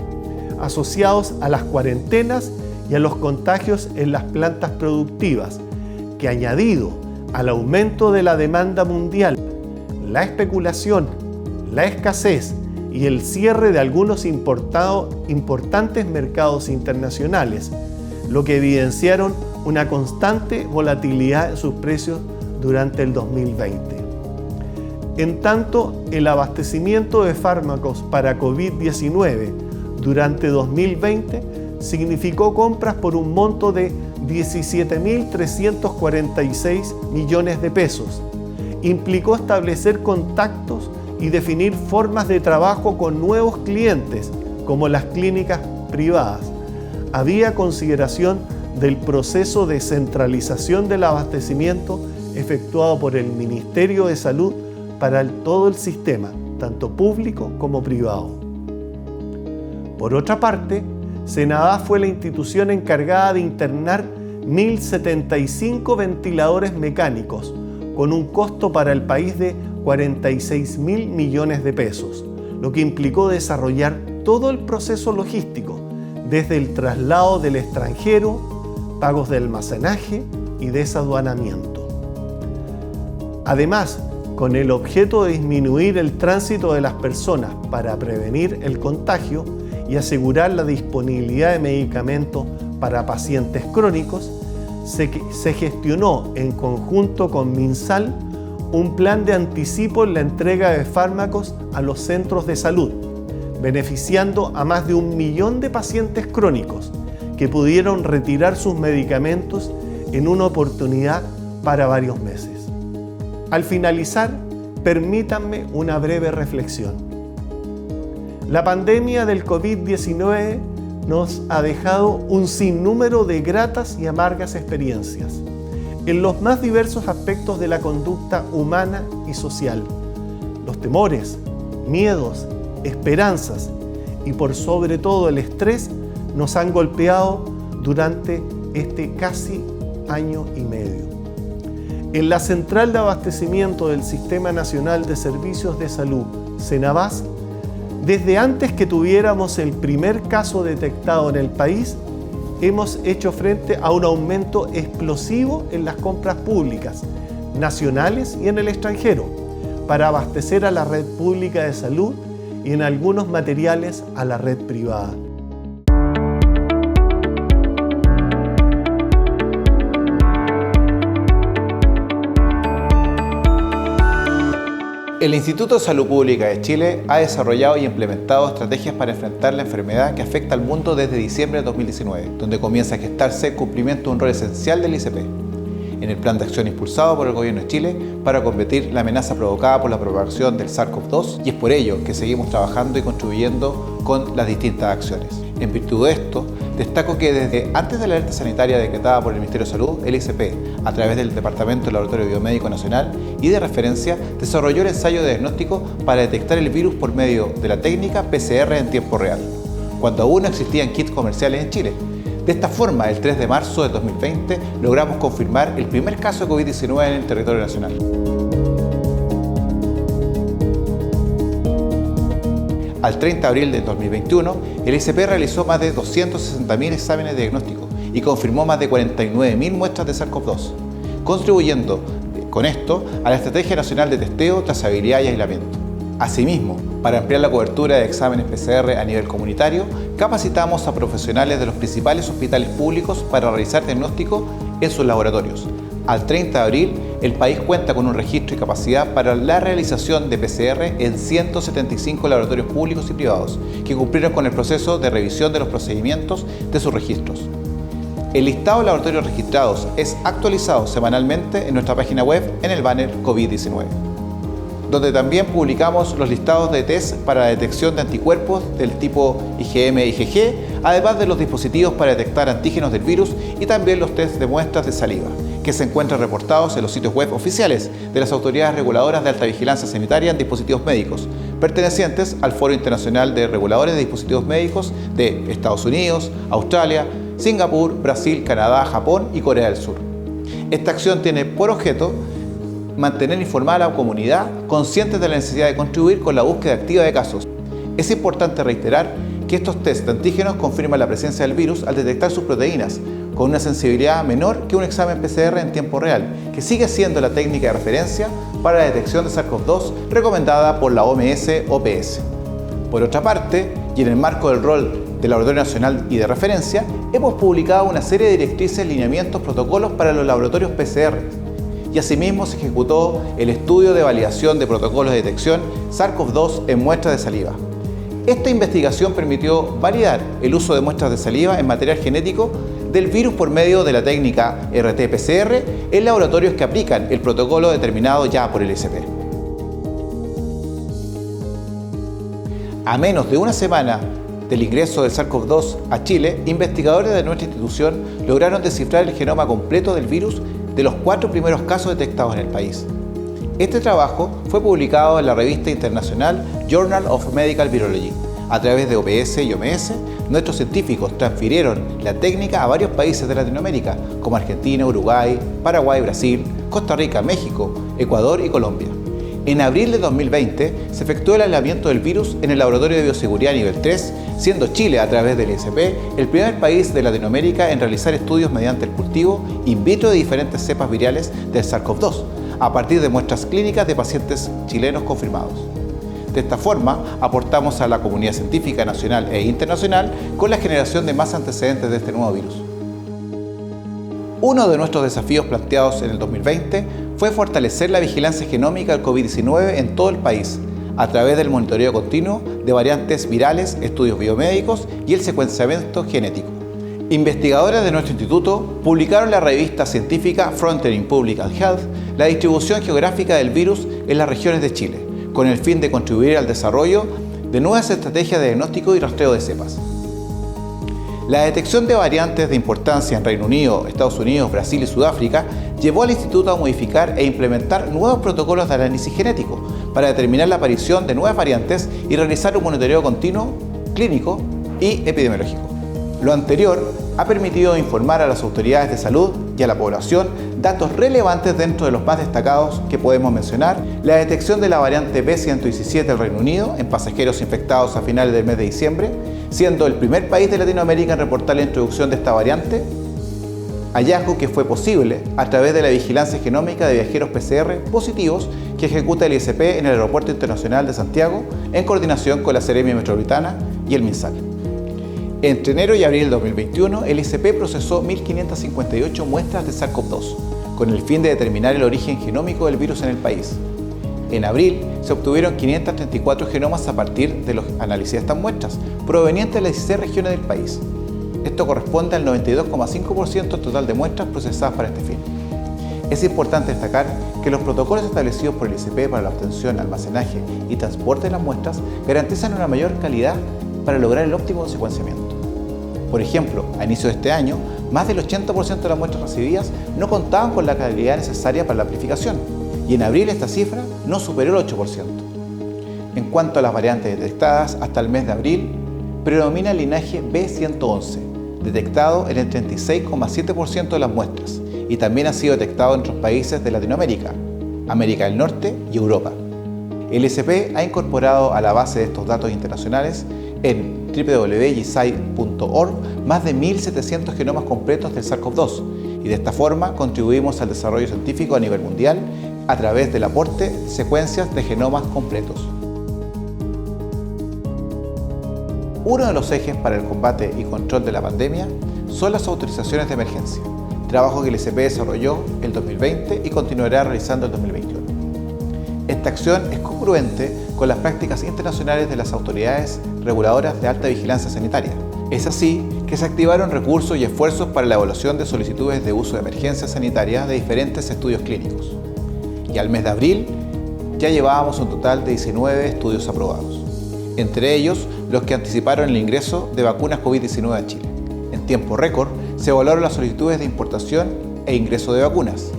asociados a las cuarentenas y a los contagios en las plantas productivas, que añadido al aumento de la demanda mundial, la especulación, la escasez y el cierre de algunos importantes mercados internacionales, lo que evidenciaron una constante volatilidad en sus precios durante el 2020. En tanto, el abastecimiento de fármacos para COVID-19 durante 2020 significó compras por un monto de 17.346 millones de pesos. Implicó establecer contactos y definir formas de trabajo con nuevos clientes, como las clínicas privadas. Había consideración del proceso de centralización del abastecimiento efectuado por el Ministerio de Salud para todo el sistema, tanto público como privado. Por otra parte, Senabas fue la institución encargada de internar 1.075 ventiladores mecánicos, con un costo para el país de 46.000 millones de pesos, lo que implicó desarrollar todo el proceso logístico, desde el traslado del extranjero, pagos de almacenaje y desaduanamiento. Además, con el objeto de disminuir el tránsito de las personas para prevenir el contagio y asegurar la disponibilidad de medicamentos para pacientes crónicos, se gestionó en conjunto con MinSal un plan de anticipo en la entrega de fármacos a los centros de salud, beneficiando a más de 1 millón de pacientes crónicos que pudieron retirar sus medicamentos en una oportunidad para varios meses. Al finalizar, permítanme una breve reflexión. La pandemia del COVID-19 nos ha dejado un sinnúmero de gratas y amargas experiencias en los más diversos aspectos de la conducta humana y social. Los temores, miedos, esperanzas y por sobre todo el estrés nos han golpeado durante este casi año y medio. En la Central de Abastecimiento del Sistema Nacional de Servicios de Salud, Senabas, desde antes que tuviéramos el primer caso detectado en el país, hemos hecho frente a un aumento explosivo en las compras públicas, nacionales y en el extranjero, para abastecer a la red pública de salud y en algunos materiales a la red privada. El Instituto de Salud Pública de Chile ha desarrollado y implementado estrategias para enfrentar la enfermedad que afecta al mundo desde diciembre de 2019, donde comienza a gestarse el cumplimiento de un rol esencial del ICP, en el plan de acción impulsado por el Gobierno de Chile para combatir la amenaza provocada por la propagación del SARS-CoV-2, y es por ello que seguimos trabajando y contribuyendo con las distintas acciones. En virtud de esto, destaco que desde antes de la alerta sanitaria decretada por el Ministerio de Salud, el ICP, a través del Departamento del Laboratorio Biomédico Nacional y de referencia, desarrolló el ensayo de diagnóstico para detectar el virus por medio de la técnica PCR en tiempo real, cuando aún no existían kits comerciales en Chile. De esta forma, el 3 de marzo de 2020, logramos confirmar el primer caso de COVID-19 en el territorio nacional. Al 30 de abril de 2021, el ICP realizó más de 260.000 exámenes de diagnóstico y confirmó más de 49.000 muestras de SARS-CoV-2, contribuyendo con esto a la Estrategia Nacional de Testeo, Trazabilidad y Aislamiento. Asimismo, para ampliar la cobertura de exámenes PCR a nivel comunitario, capacitamos a profesionales de los principales hospitales públicos para realizar diagnóstico en sus laboratorios. Al 30 de abril, el país cuenta con un registro y capacidad para la realización de PCR en 175 laboratorios públicos y privados, que cumplieron con el proceso de revisión de los procedimientos de sus registros. El listado de laboratorios registrados es actualizado semanalmente en nuestra página web en el banner COVID-19, donde también publicamos los listados de test para la detección de anticuerpos del tipo IgM e IgG, además de los dispositivos para detectar antígenos del virus y también los test de muestras de saliva, que se encuentran reportados en los sitios web oficiales de las autoridades reguladoras de alta vigilancia sanitaria en dispositivos médicos, pertenecientes al Foro Internacional de Reguladores de Dispositivos Médicos de Estados Unidos, Australia, Singapur, Brasil, Canadá, Japón y Corea del Sur. Esta acción tiene por objeto mantener informada a la comunidad consciente de la necesidad de contribuir con la búsqueda activa de casos. Es importante reiterar que estos test de antígenos confirman la presencia del virus al detectar sus proteínas, con una sensibilidad menor que un examen PCR en tiempo real, que sigue siendo la técnica de referencia para la detección de SARS-CoV-2 recomendada por la OMS-OPS. Por otra parte, y en el marco del rol del Laboratorio Nacional y de Referencia, hemos publicado una serie de directrices, lineamientos, protocolos para los laboratorios PCR, y asimismo se ejecutó el estudio de validación de protocolos de detección SARS-CoV-2 en muestras de saliva. Esta investigación permitió validar el uso de muestras de saliva en material genético del virus por medio de la técnica RT-PCR en laboratorios que aplican el protocolo determinado ya por el ISP. A menos de una semana del ingreso del SARS-CoV-2 a Chile, investigadores de nuestra institución lograron descifrar el genoma completo del virus de los 4 primeros casos detectados en el país. Este trabajo fue publicado en la revista internacional Journal of Medical Virology. A través de OPS y OMS, nuestros científicos transfirieron la técnica a varios países de Latinoamérica, como Argentina, Uruguay, Paraguay, Brasil, Costa Rica, México, Ecuador y Colombia. En abril de 2020 se efectuó el aislamiento del virus en el Laboratorio de Bioseguridad nivel 3, siendo Chile, a través del ISP, el primer país de Latinoamérica en realizar estudios mediante el cultivo in vitro de diferentes cepas virales del SARS-CoV-2, a partir de muestras clínicas de pacientes chilenos confirmados. De esta forma, aportamos a la comunidad científica nacional e internacional con la generación de más antecedentes de este nuevo virus. Uno de nuestros desafíos planteados en el 2020 fue fortalecer la vigilancia genómica del COVID-19 en todo el país, a través del monitoreo continuo de variantes virales, estudios biomédicos y el secuenciamiento genético. Investigadores de nuestro instituto publicaron en la revista científica Frontier in Public Health la distribución geográfica del virus en las regiones de Chile, con el fin de contribuir al desarrollo de nuevas estrategias de diagnóstico y rastreo de cepas. La detección de variantes de importancia en Reino Unido, Estados Unidos, Brasil y Sudáfrica llevó al instituto a modificar e implementar nuevos protocolos de análisis genético para determinar la aparición de nuevas variantes y realizar un monitoreo continuo, clínico y epidemiológico. Lo anterior ha permitido informar a las autoridades de salud y a la población datos relevantes dentro de los más destacados que podemos mencionar: la detección de la variante B117 del Reino Unido en pasajeros infectados a finales del mes de diciembre, siendo el primer país de Latinoamérica en reportar la introducción de esta variante, hallazgo que fue posible a través de la vigilancia genómica de viajeros PCR positivos que ejecuta el ISP en el Aeropuerto Internacional de Santiago en coordinación con la Seremia Metropolitana y el MinSal. Entre enero y abril de 2021, el ISP procesó 1.558 muestras de SARS-CoV-2, con el fin de determinar el origen genómico del virus en el país. En abril se obtuvieron 534 genomas a partir de los análisis de estas muestras, provenientes de las 16 regiones del país. Esto corresponde al 92,5% del total de muestras procesadas para este fin. Es importante destacar que los protocolos establecidos por el ISP para la obtención, almacenaje y transporte de las muestras garantizan una mayor calidad para lograr el óptimo secuenciamiento. Por ejemplo, a inicio de este año, más del 80% de las muestras recibidas no contaban con la calidad necesaria para la amplificación, y en abril esta cifra no superó el 8%. En cuanto a las variantes detectadas hasta el mes de abril, predomina el linaje B111, detectado en el 36,7% de las muestras, y también ha sido detectado en otros países de Latinoamérica, América del Norte y Europa. El ISP ha incorporado a la base de estos datos internacionales en www.gisai.org más de 1.700 genomas completos del SARS-CoV-2, y de esta forma contribuimos al desarrollo científico a nivel mundial a través del aporte de secuencias de genomas completos. Uno de los ejes para el combate y control de la pandemia son las autorizaciones de emergencia, trabajo que el ICP desarrolló el 2020 y continuará realizando el 2021. Esta acción es congruente con las prácticas internacionales de las autoridades reguladoras de alta vigilancia sanitaria. Es así que se activaron recursos y esfuerzos para la evaluación de solicitudes de uso de emergencia sanitaria de diferentes estudios clínicos. Y al mes de abril ya llevábamos un total de 19 estudios aprobados, entre ellos los que anticiparon el ingreso de vacunas COVID-19 a Chile. En tiempo récord se evaluaron las solicitudes de importación e ingreso de vacunas.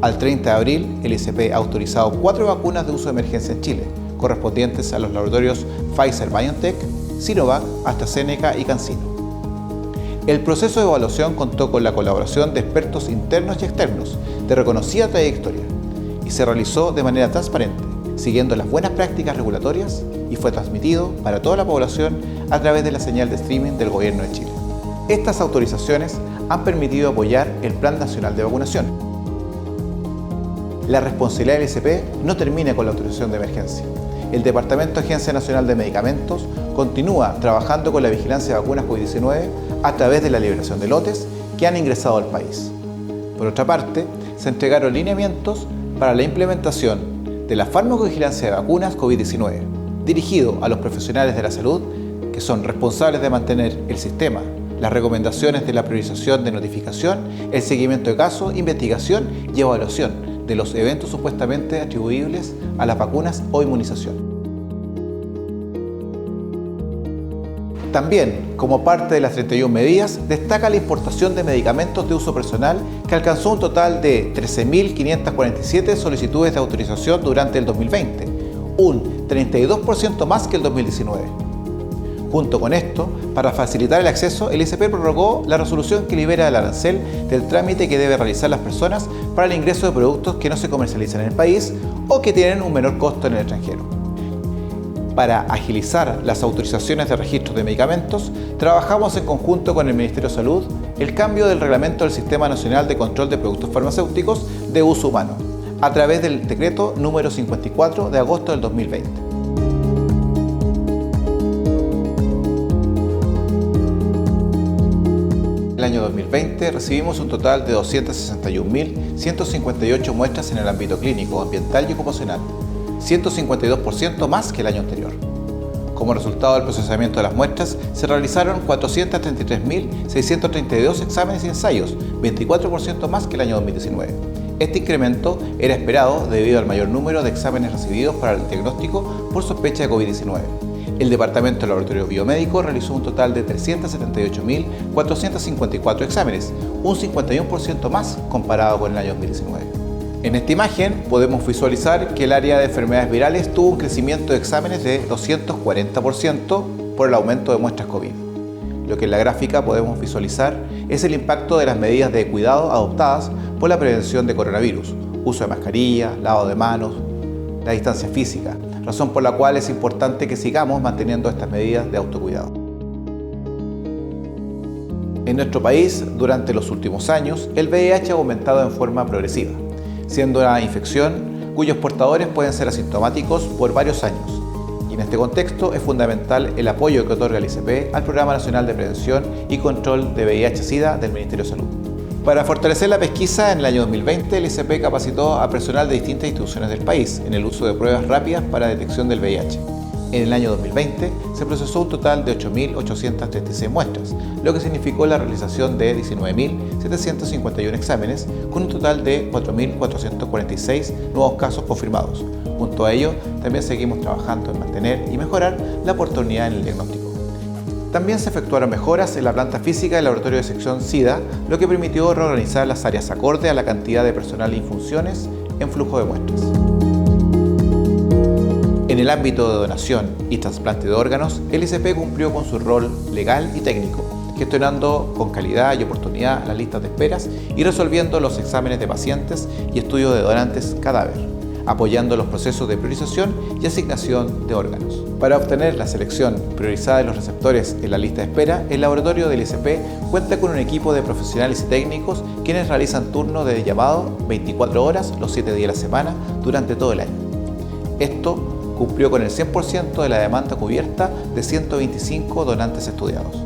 Al 30 de abril, el ICP ha autorizado 4 vacunas de uso de emergencia en Chile, correspondientes a los laboratorios Pfizer-BioNTech, Sinovac, AstraZeneca y CanSino. El proceso de evaluación contó con la colaboración de expertos internos y externos de reconocida trayectoria y se realizó de manera transparente, siguiendo las buenas prácticas regulatorias, y fue transmitido para toda la población a través de la señal de streaming del Gobierno de Chile. Estas autorizaciones han permitido apoyar el Plan Nacional de Vacunación. La responsabilidad del ICP no termina con la autorización de emergencia. El Departamento de Agencia Nacional de Medicamentos continúa trabajando con la vigilancia de vacunas COVID-19 a través de la liberación de lotes que han ingresado al país. Por otra parte, se entregaron lineamientos para la implementación de la farmacovigilancia de vacunas COVID-19, dirigido a los profesionales de la salud que son responsables de mantener el sistema, las recomendaciones de la priorización de notificación, el seguimiento de casos, investigación y evaluación de los eventos supuestamente atribuibles a las vacunas o inmunización. También, como parte de las 31 medidas, destaca la importación de medicamentos de uso personal que alcanzó un total de 13.547 solicitudes de autorización durante el 2020, un 32% más que el 2019. Junto con esto, para facilitar el acceso, el ICP prorrogó la resolución que libera el arancel del trámite que deben realizar las personas para el ingreso de productos que no se comercializan en el país o que tienen un menor costo en el extranjero. Para agilizar las autorizaciones de registro de medicamentos, trabajamos en conjunto con el Ministerio de Salud el cambio del reglamento del Sistema Nacional de Control de Productos Farmacéuticos de Uso Humano, a través del decreto número 54 de agosto del 2020. El año 2020 recibimos un total de 261.158 muestras en el ámbito clínico, ambiental y ocupacional, 152% más que el año anterior. Como resultado del procesamiento de las muestras, se realizaron 433.632 exámenes y ensayos, 24% más que el año 2019. Este incremento era esperado debido al mayor número de exámenes recibidos para el diagnóstico por sospecha de COVID-19. El Departamento de Laboratorio Biomédico realizó un total de 378.454 exámenes, un 51% más comparado con el año 2019. En esta imagen podemos visualizar que el área de enfermedades virales tuvo un crecimiento de exámenes de 240% por el aumento de muestras COVID. Lo que en la gráfica podemos visualizar es el impacto de las medidas de cuidado adoptadas por la prevención de coronavirus, uso de mascarilla, lavado de manos, la distancia física, razón por la cual es importante que sigamos manteniendo estas medidas de autocuidado. En nuestro país, durante los últimos años, el VIH ha aumentado en forma progresiva, siendo una infección cuyos portadores pueden ser asintomáticos por varios años. Y en este contexto es fundamental el apoyo que otorga el ICP al Programa Nacional de Prevención y Control de VIH-Sida del Ministerio de Salud. Para fortalecer la pesquisa, en el año 2020 el ICP capacitó a personal de distintas instituciones del país en el uso de pruebas rápidas para detección del VIH. En el año 2020 se procesó un total de 8.836 muestras, lo que significó la realización de 19.751 exámenes, con un total de 4.446 nuevos casos confirmados. Junto a ello, también seguimos trabajando en mantener y mejorar la oportunidad en el diagnóstico. También se efectuaron mejoras en la planta física del laboratorio de sección SIDA, lo que permitió reorganizar las áreas acorde a la cantidad de personal y funciones en flujo de muestras. En el ámbito de donación y trasplante de órganos, el ICP cumplió con su rol legal y técnico, gestionando con calidad y oportunidad las listas de esperas y resolviendo los exámenes de pacientes y estudios de donantes cadáver, apoyando los procesos de priorización y asignación de órganos. Para obtener la selección priorizada de los receptores en la lista de espera, el laboratorio del ICP cuenta con un equipo de profesionales y técnicos quienes realizan turnos de llamado 24 horas los 7 días de la semana durante todo el año. Esto cumplió con el 100% de la demanda cubierta de 125 donantes estudiados.